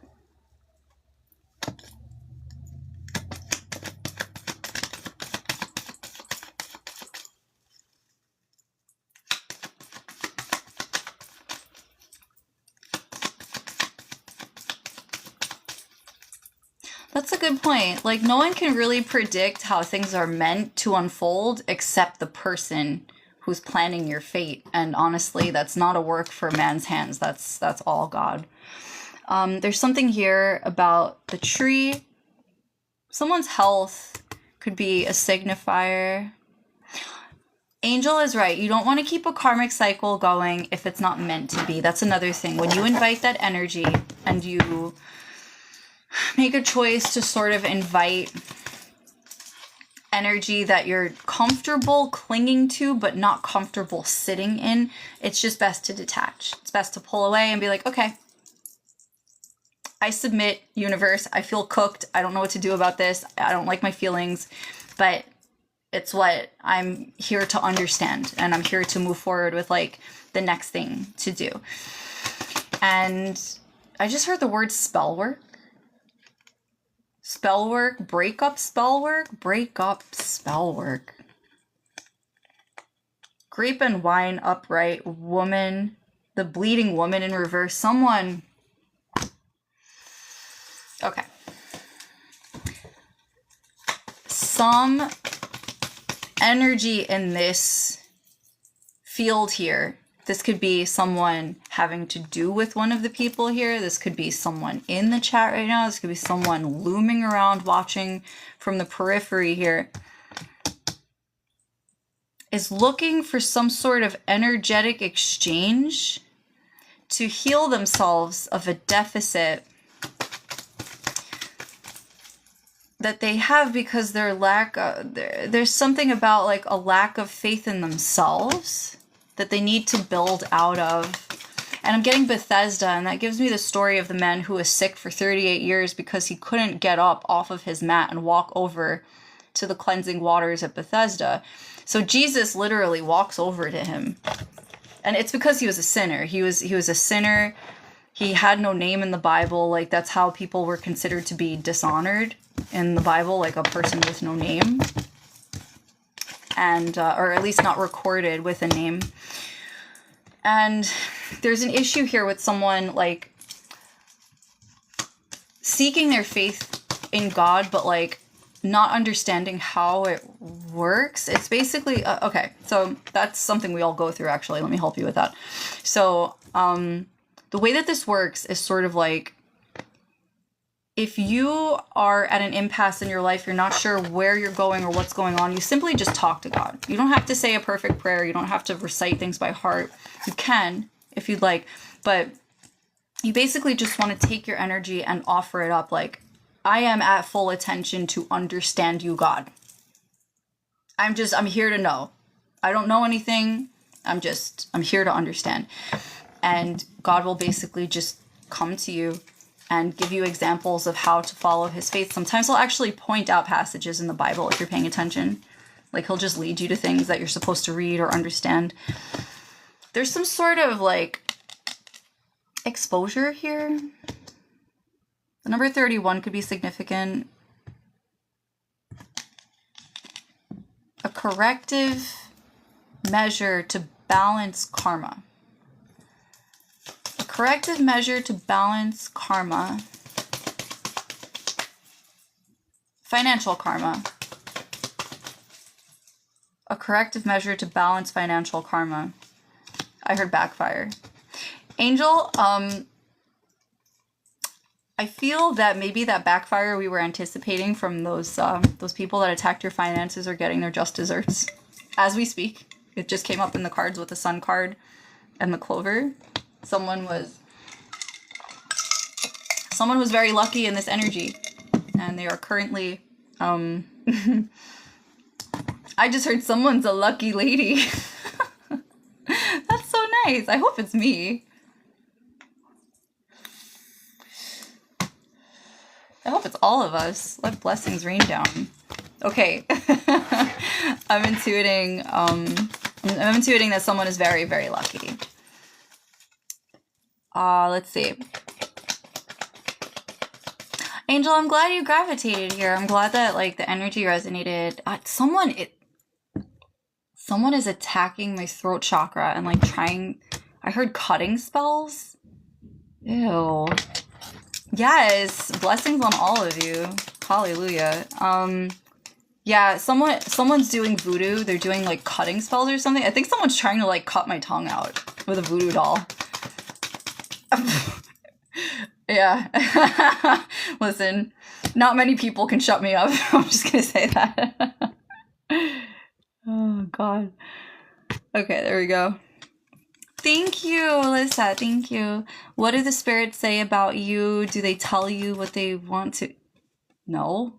That's a good point. Like, no one can really predict how things are meant to unfold except the person who's planning your fate. And honestly, that's not a work for man's hands. That's all God. There's something here about the tree. Someone's health could be a signifier. Angel is right. You don't want to keep a karmic cycle going if it's not meant to be. That's another thing. When you invite that energy and you make a choice to sort of invite energy that you're comfortable clinging to but not comfortable sitting in, it's just best to detach. It's best to pull away and be like, okay, I submit, universe. I feel cooked. I don't know what to do about this. I don't like my feelings, but it's what I'm here to understand, and I'm here to move forward with like the next thing to do. And I just heard the word spell work. Spell work, break up spell work, break up spell work. Grape and wine upright, woman, the bleeding woman in reverse, someone. Okay. Some energy in this field here. This could be someone having to do with one of the people here. This could be someone in the chat right now. This could be someone looming around watching from the periphery here. Is looking for some sort of energetic exchange to heal themselves of a deficit that they have because there's something about like a lack of faith in themselves that they need to build out of. And I'm getting Bethesda, and that gives me the story of the man who was sick for 38 years because he couldn't get up off of his mat and walk over to the cleansing waters at Bethesda. So Jesus literally walks over to him. And it's because he was a sinner. He was a sinner. He had no name in the Bible. Like, that's how people were considered to be dishonored in the Bible, like a person with no name. And or at least not recorded with a name. And there's an issue here with someone like seeking their faith in God, but like not understanding how it works. It's basically okay, so that's something we all go through. Actually, let me help you with that. So the way that this works is sort of like, if you are at an impasse in your life, you're not sure where you're going or what's going on, you simply just talk to God. You don't have to say a perfect prayer. You don't have to recite things by heart. You can, if you'd like, but you basically just want to take your energy and offer it up. Like, I am at full attention to understand you, God. I'm here to know. I don't know anything. I'm here to understand. And God will basically just come to you and give you examples of how to follow his faith. Sometimes he'll actually point out passages in the Bible if you're paying attention. Like, he'll just lead you to things that you're supposed to read or understand. There's some sort of like exposure here. The number 31 could be significant. A corrective measure to balance karma. A corrective measure to balance karma. Financial karma. A corrective measure to balance financial karma. I heard backfire. Angel, I feel that maybe that backfire we were anticipating from those people that attacked your finances are getting their just desserts as we speak. It just came up in the cards with the sun card and the clover. Someone was very lucky in this energy, and they are currently I just heard someone's a lucky lady. That's so nice. I hope it's me. I hope it's all of us. Let blessings rain down. Okay. I'm intuiting that someone is very, very lucky. Let's see. Angel, I'm glad you gravitated here. I'm glad that like the energy resonated. Someone is attacking my throat chakra and like trying. I heard cutting spells. Ew. Yes, blessings on all of you. Hallelujah. Yeah, someone's doing voodoo. They're doing like cutting spells or something. I think someone's trying to like cut my tongue out with a voodoo doll. Yeah. Listen, not many people can shut me up. I'm just gonna say that. Oh God. Okay, there we go. Thank you, Alyssa. Thank you. What do the spirits say about you? Do they tell you what they want to? No.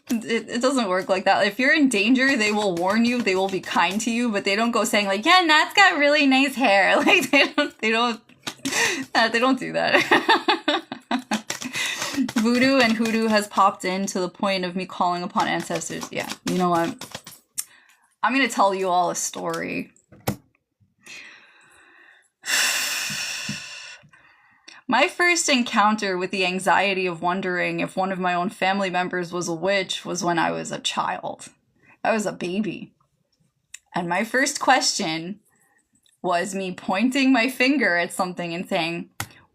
It doesn't work like that. If you're in danger, they will warn you. They will be kind to you, but they don't go saying like, "Yeah, Nat's got really nice hair." Like they don't do that. Voodoo and hoodoo has popped in to the point of me calling upon ancestors. Yeah, you know what? I'm gonna tell you all a story. My first encounter with the anxiety of wondering if one of my own family members was a witch was when I was a child. I was a baby. And my first question was me pointing my finger at something and saying,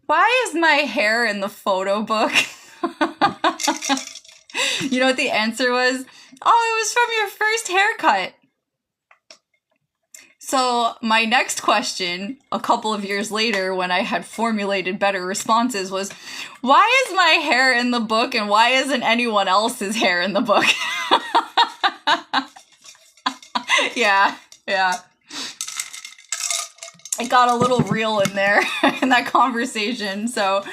"Why is my hair in the photo book?" You know what the answer was? "Oh, it was from your first haircut." So my next question, a couple of years later, when I had formulated better responses, was, "Why is my hair in the book and why isn't anyone else's hair in the book?" Yeah. It got a little real in there in that conversation. So,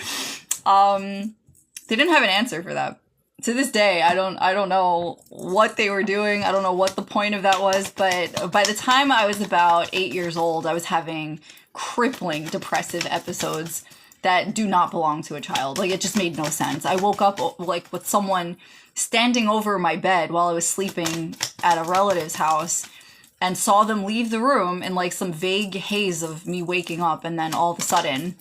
they didn't have an answer for that. To this day, I don't know what they were doing. I don't know what the point of that was, but by the time I was about 8 years old, I was having crippling depressive episodes that do not belong to a child. Like, it just made no sense. I woke up like with someone standing over my bed while I was sleeping at a relative's house and saw them leave the room in like some vague haze of me waking up, and then all of a sudden,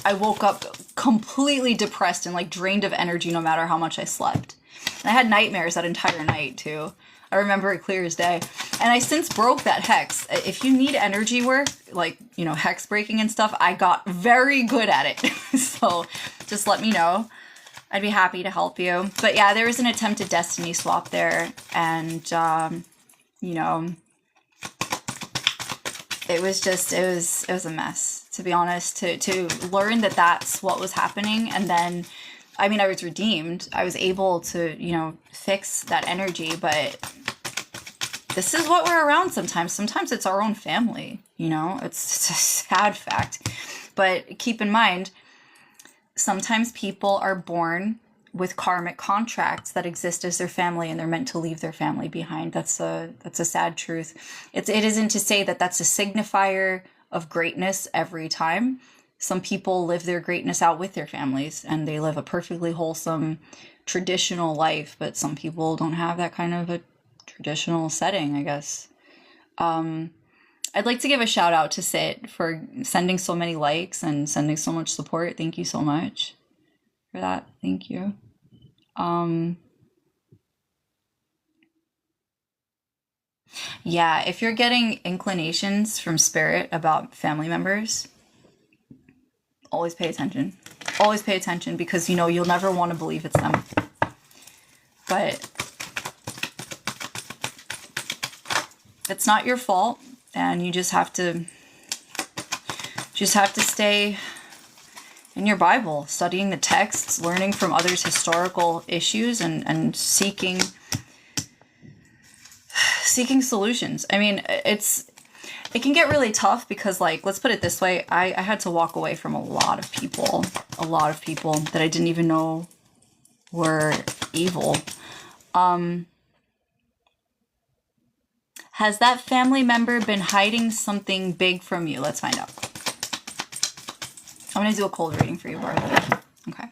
I woke up completely depressed and like drained of energy no matter how much I slept. And I had nightmares that entire night too. I remember it clear as day. And I since broke that hex. If you need energy work, like, you know, hex breaking and stuff, I got very good at it. So just let me know. I'd be happy to help you. But yeah, there was an attempted destiny swap there. And, you know, it was a mess, to be honest, to learn that that's what was happening. And then, I mean, I was redeemed. I was able to, you know, fix that energy, but this is what we're around sometimes. Sometimes it's our own family, you know, it's a sad fact. But keep in mind, sometimes people are born with karmic contracts that exist as their family, and they're meant to leave their family behind. That's a sad truth. It isn't to say that that's a signifier of greatness every time. Some people live their greatness out with their families, and they live a perfectly wholesome, traditional life, but some people don't have that kind of a traditional setting, I guess. I'd like to give a shout out to Sit for sending so many likes and sending so much support. Thank you so much for that. Thank you. Yeah, if you're getting inclinations from spirit about family members, always pay attention. Always pay attention, because, you know, you'll never want to believe it's them. But it's not your fault, and you just have to stay in your Bible, studying the texts, learning from others' historical issues, and seeking solutions. I mean, it can get really tough because, like, let's put it this way, I had to walk away from a lot of people that I didn't even know were evil. Has that family member been hiding something big from you? Let's find out. I'm going to do a cold reading for you, Bartley. Okay.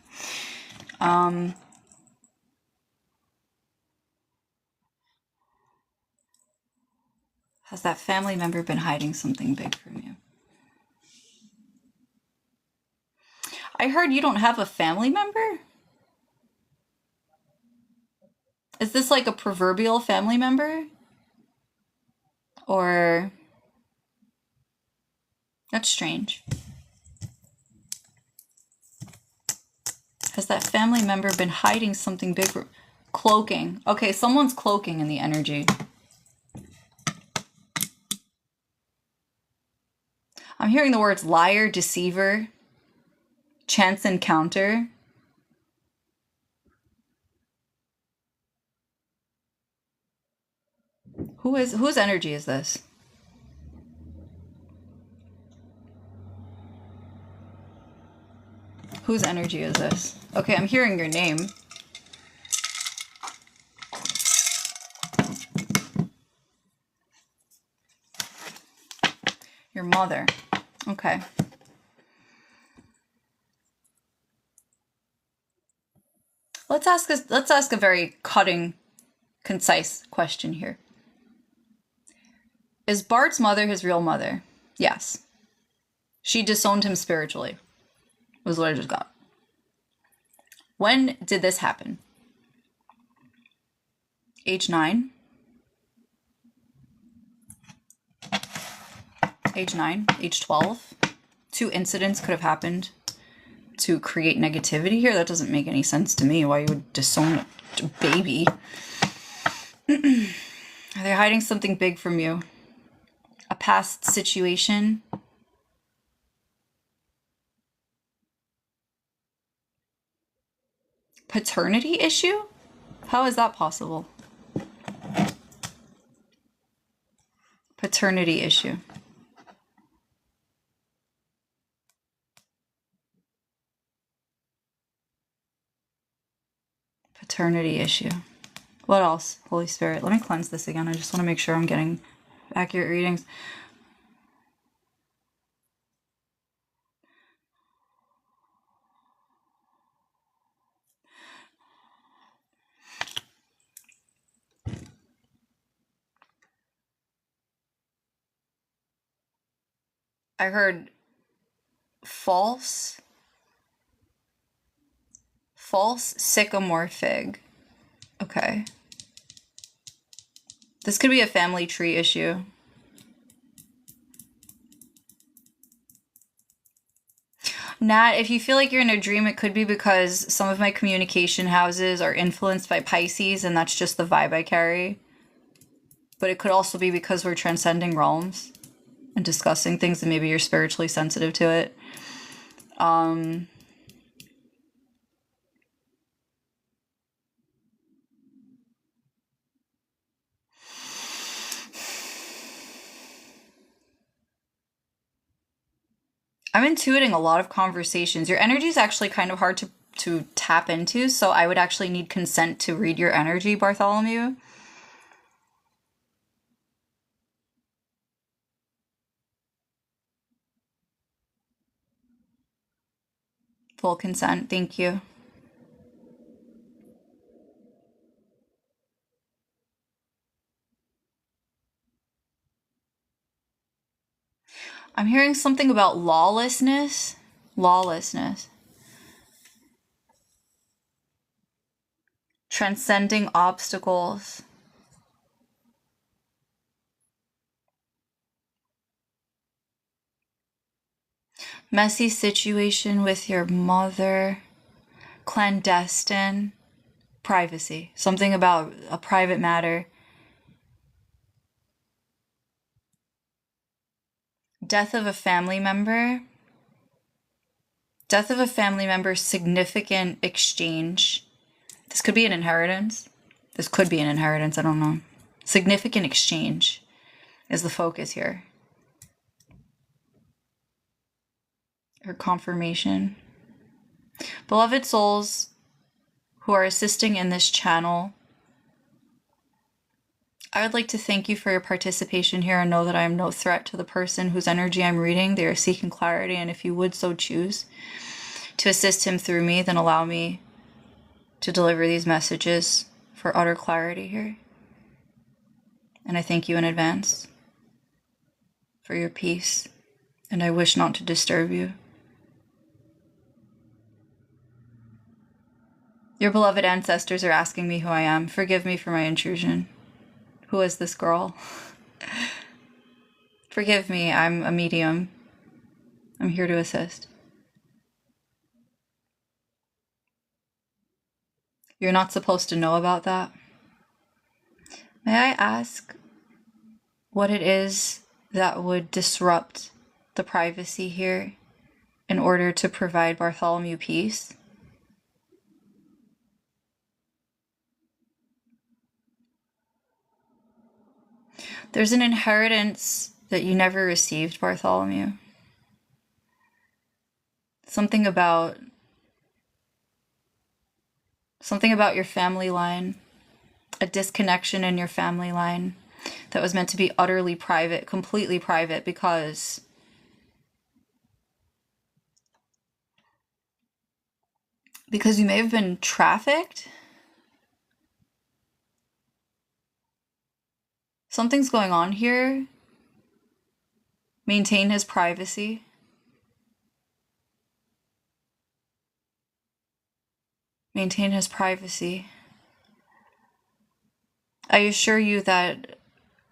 Has that family member been hiding something big from you? I heard you don't have a family member? Is this like a proverbial family member? Or... That's strange. Has that family member been hiding something big? Cloaking. Okay, someone's cloaking in the energy. I'm hearing the words liar, deceiver, chance encounter. Whose energy is this? Whose energy is this? Okay, I'm hearing your name. Your mother. Okay. Let's ask a very cutting, concise question here. Is Bart's mother his real mother? Yes. She disowned him spiritually. Was what I just got. When did this happen? Age 9? Age 9? Age 12? 2 incidents could have happened to create negativity here. That doesn't make any sense to me. Why you would disown a baby? Are they hiding something big from you? A past situation? Paternity issue? How is that possible? Paternity issue. Paternity issue. What else? Holy Spirit. Let me cleanse this again. I just want to make sure I'm getting accurate readings. I heard false sycamore fig. Okay. This could be a family tree issue. Nat, if you feel like you're in a dream, it could be because some of my communication houses are influenced by Pisces, and that's just the vibe I carry. But it could also be because we're transcending realms and discussing things, and maybe you're spiritually sensitive to it. I'm intuiting a lot of conversations. Your energy is actually kind of hard to tap into, so I would actually need consent to read your energy, Bartholomew. Full consent, thank you. I'm hearing something about lawlessness. Lawlessness. Transcending obstacles. Messy situation with your mother. Clandestine. Privacy. Something about a private matter. Death of a family member. Death of a family member, significant exchange. This could be an inheritance. This could be an inheritance, I don't know. Significant exchange is the focus here. Or confirmation. Beloved souls who are assisting in this channel, I would like to thank you for your participation here and know that I am no threat to the person whose energy I'm reading. They are seeking clarity, and if you would so choose to assist him through me, then allow me to deliver these messages for utter clarity here. And I thank you in advance for your peace, and I wish not to disturb you. Your beloved ancestors are asking me who I am. Forgive me for my intrusion. Who is this girl? Forgive me, I'm a medium. I'm here to assist. You're not supposed to know about that. May I ask what it is that would disrupt the privacy here in order to provide Bartholomew peace? There's an inheritance that you never received, Bartholomew. Something about your family line, a disconnection in your family line that was meant to be utterly private, completely private, because you may have been trafficked. Something's going on here. Maintain his privacy. Maintain his privacy. I assure you that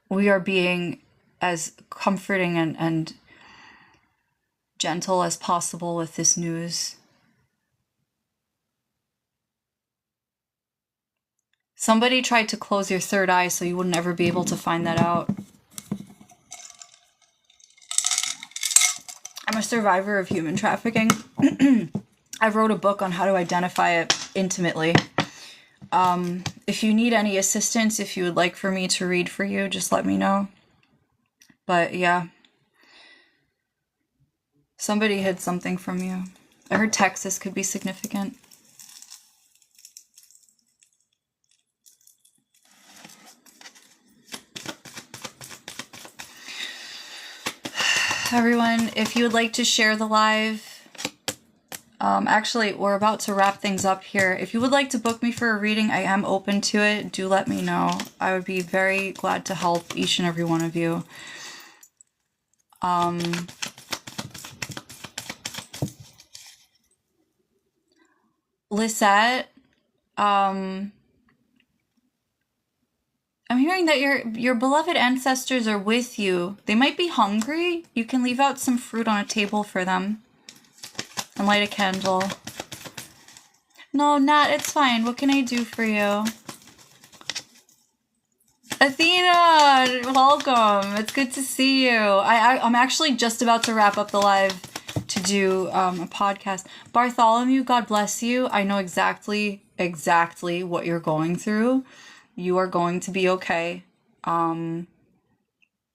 we are being as comforting and gentle as possible with this news. Somebody tried to close your third eye so you would never be able to find that out. I'm a survivor of human trafficking. I wrote a book on how to identify it intimately. If you need any assistance, if you would like for me to read for you, just let me know. But yeah. Somebody hid something from you. I heard Texas could be significant. Everyone, if you would like to share the live, actually, we're about to wrap things up here. If you would like to book me for a reading, I am open to it. Do let me know. I would be very glad to help each and every one of you. Lisette, I'm hearing that your beloved ancestors are with you. They might be hungry. You can leave out some fruit on a table for them and light a candle. No, Nat, it's fine. What can I do for you? Athena, welcome. It's good to see you. I'm actually just about to wrap up the live to do a podcast. Bartholomew, God bless you. I know exactly what you're going through. You are going to be okay. You're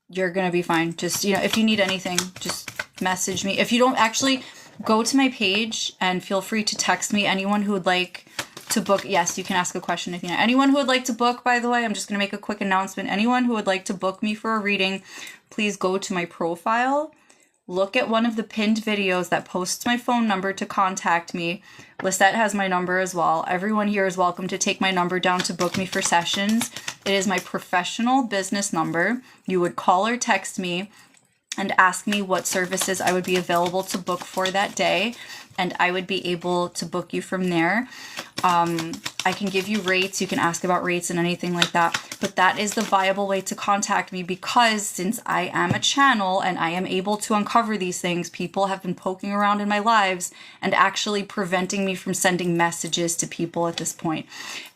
going to be fine. Just, if you need anything, just message me. If you don't, actually go to my page and feel free to text me. Anyone who would like to book, yes, you can ask a question, Athena. Anyone who would like to book, by the way, I'm just going to make a quick announcement. Anyone who would like to book me for a reading, please go to my profile. Look at one of the pinned videos that posts my phone number to contact me. Lisette has my number as well. Everyone here is welcome to take my number down to book me for sessions. It is my professional business number. You would call or text me and ask me what services I would be available to book for that day, and I would be able to book you from there. I can give you rates. You can ask about rates and anything like that. But that is the viable way to contact me, because since I am a channel and I am able to uncover these things, people have been poking around in my lives and actually preventing me from sending messages to people at this point.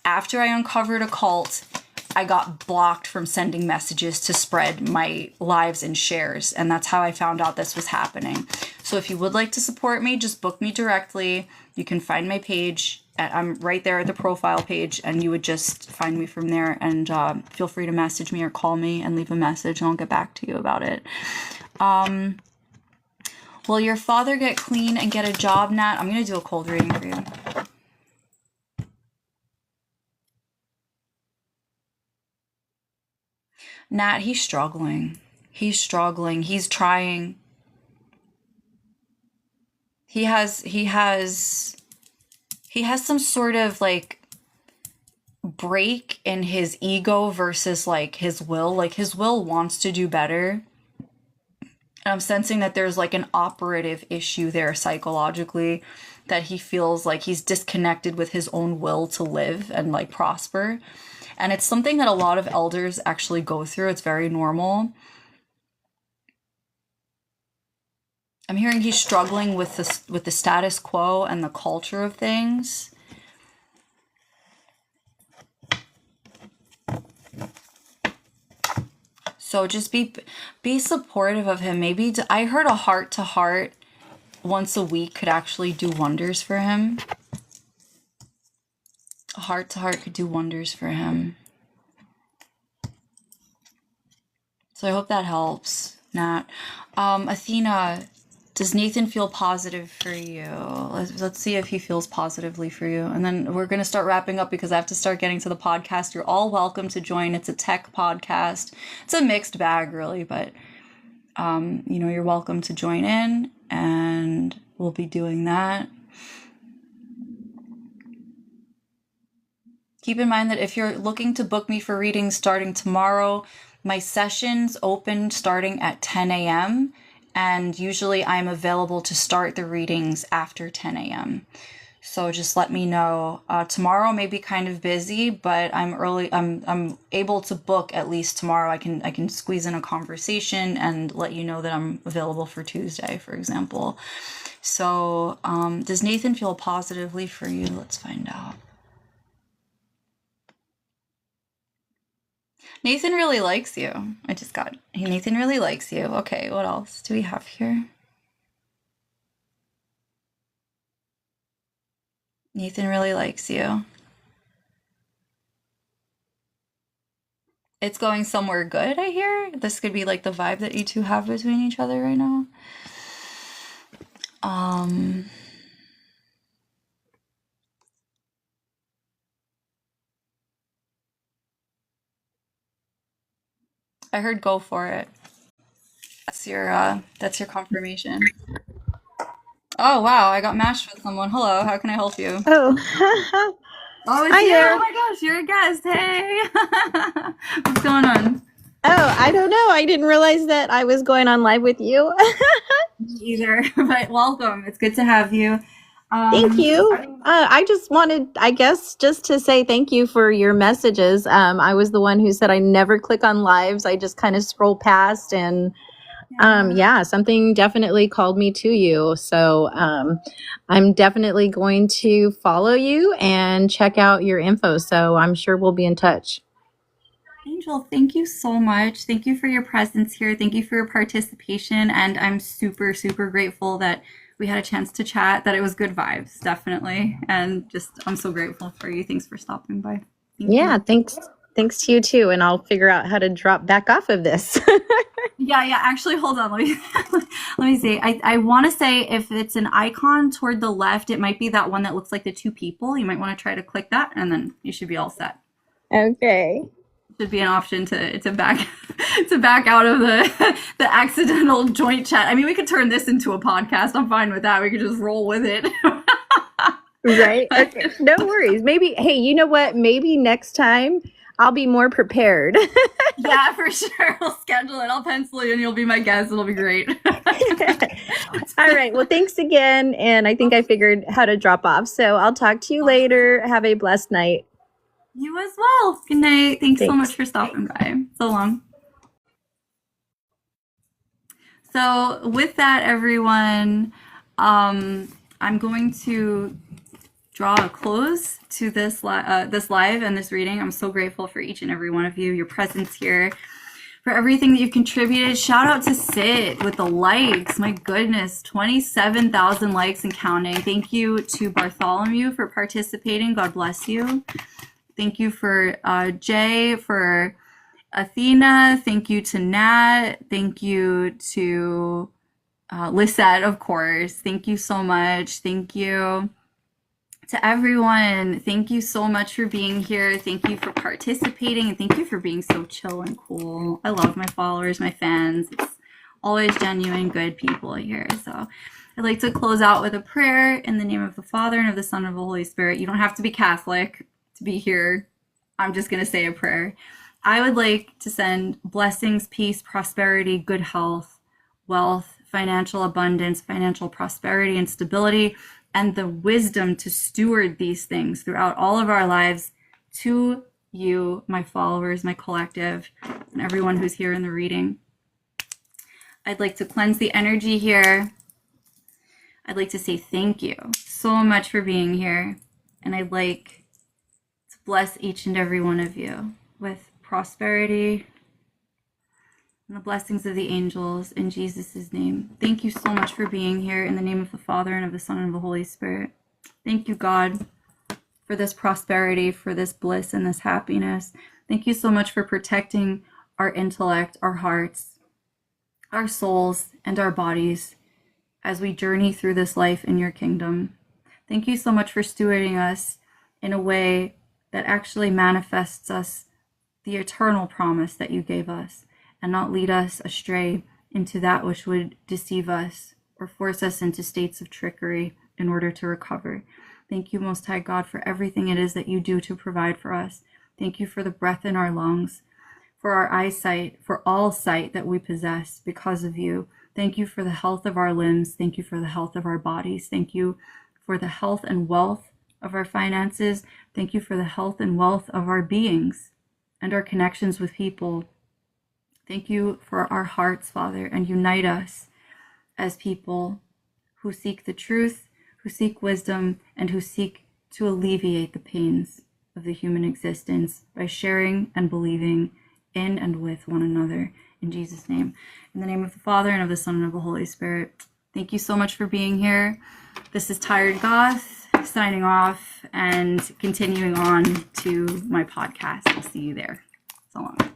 After I uncovered a cult, I got blocked from sending messages to spread my lives and shares. And that's how I found out this was happening. So if you would like to support me, just book me directly. You can find my page. I'm right there at the profile page, and you would just find me from there. And feel free to message me or call me and leave a message, and I'll get back to you about it. Will your father get clean and get a job, Nat? I'm going to do a cold reading for you. Nat, he's struggling. He's struggling. He's trying. He has some sort of like break in his ego versus like his will. Like his will wants to do better. And I'm sensing that there's like an operative issue there psychologically, that he feels like he's disconnected with his own will to live and like prosper. And it's something that a lot of elders actually go through. It's very normal. I'm hearing he's struggling with the status quo and the culture of things. So just be supportive of him. Maybe I heard a heart-to-heart once a week could actually do wonders for him. A heart-to-heart could do wonders for him. So I hope that helps, Nat. Athena, does Nathan feel positive for you? Let's see if he feels positively for you. And then we're going to start wrapping up because I have to start getting to the podcast. You're all welcome to join. It's a tech podcast. It's a mixed bag, really, but you're welcome to join in, and we'll be doing that. Keep in mind that if you're looking to book me for readings starting tomorrow, my sessions open starting at 10 a.m. and usually I'm available to start the readings after 10 a.m. So just let me know. Tomorrow may be kind of busy, but I'm able to book at least tomorrow. I can squeeze in a conversation and let you know that I'm available for Tuesday, for example. So does Nathan feel positively for you? Let's find out. Nathan really likes you. Nathan really likes you. Okay, what else do we have here? Nathan really likes you. It's going somewhere good, I hear. This could be like the vibe that you two have between each other right now. I heard go for it. That's your confirmation. Oh wow, I got matched with someone. Hello, how can I help you? Oh, Oh, it's hi you. Oh there. my gosh, you're a guest. Hey. What's going on? Oh, I don't know. I didn't realize that I was going on live with you. Me either, but welcome. It's good to have you. Thank Um, you. I- I just wanted, I guess, just to say thank you for your messages. I was the one who said I never click on lives. I just kind of scroll past, and yeah. yeah, something definitely called me to you. So I'm definitely going to follow you and check out your info. So I'm sure we'll be in touch. Angel, thank you so much. Thank you for your presence here. Thank you for your participation. And I'm super, super grateful that we had a chance to chat, that it was good vibes, definitely. And just, I'm so grateful for you. Thanks for stopping by. Thank you. Yeah, thanks. Thanks to you too. And I'll figure out how to drop back off of this. Yeah, yeah. Actually, hold on. Let me let me see. I want to say if it's an icon toward the left, it might be that one that looks like the two people. You might want to try to click that, and then you should be all set. Okay. Should be an option to back to back out of the the accidental joint chat. I mean, we could turn this into a podcast. I'm fine with that. We could just roll with it. Right. Okay. No worries. Maybe, hey, you know what? Maybe next time I'll be more prepared. Yeah, for sure. We'll schedule it. I'll pencil it and you'll be my guest. It'll be great. All right. Well, thanks again. And I think I figured how to drop off. So I'll talk to you later. Have a blessed night. You as well. Good night. Thanks so much Thanks. for stopping by. So long. So with that, everyone, I'm going to draw a close to this live and this reading. I'm so grateful for each and every one of you, your presence here, for everything that you've contributed. Shout out to Sid with the likes. My goodness, 27,000 likes and counting. Thank you to Bartholomew for participating. God bless you. Thank you for Jay, for Athena. Thank you to Nat. Thank you to Lisette, of course. Thank you so much. Thank you to everyone. Thank you so much for being here. Thank you for participating, and thank you for being so chill and cool. I love my followers, my fans. It's always genuine, good people here. So I'd like to close out with a prayer in the name of the Father and of the Son and of the Holy Spirit. You don't have to be Catholic to be here. I'm just going to say a prayer. I would like to send blessings, peace, prosperity, good health, wealth, financial abundance, financial prosperity, and stability, and the wisdom to steward these things throughout all of our lives to you, my followers, my collective, and everyone who's here in the reading. I'd like to cleanse the energy here. I'd like to say thank you so much for being here. And I'd like to bless each and every one of you with prosperity and the blessings of the angels in Jesus' name. Thank you so much for being here in the name of the Father and of the Son and of the Holy Spirit. Thank you, God, for this prosperity, for this bliss and this happiness. Thank you so much for protecting our intellect, our hearts, our souls, and our bodies as we journey through this life in your kingdom. Thank you so much for stewarding us in a way that actually manifests us the eternal promise that you gave us, and not lead us astray into that which would deceive us or force us into states of trickery in order to recover. Thank you, Most High God, for everything it is that you do to provide for us. Thank you for the breath in our lungs, for our eyesight, for all sight that we possess because of you. Thank you for the health of our limbs. Thank you for the health of our bodies. Thank you for the health and wealth of our finances. Thank you for the health and wealth of our beings and our connections with people. Thank you for our hearts, Father, and unite us as people who seek the truth, who seek wisdom, and who seek to alleviate the pains of the human existence by sharing and believing in and with one another. In Jesus' name. In the name of the Father, and of the Son, and of the Holy Spirit. Thank you so much for being here. This is Tired Goth signing off and continuing on to my podcast. I'll see you there. So long.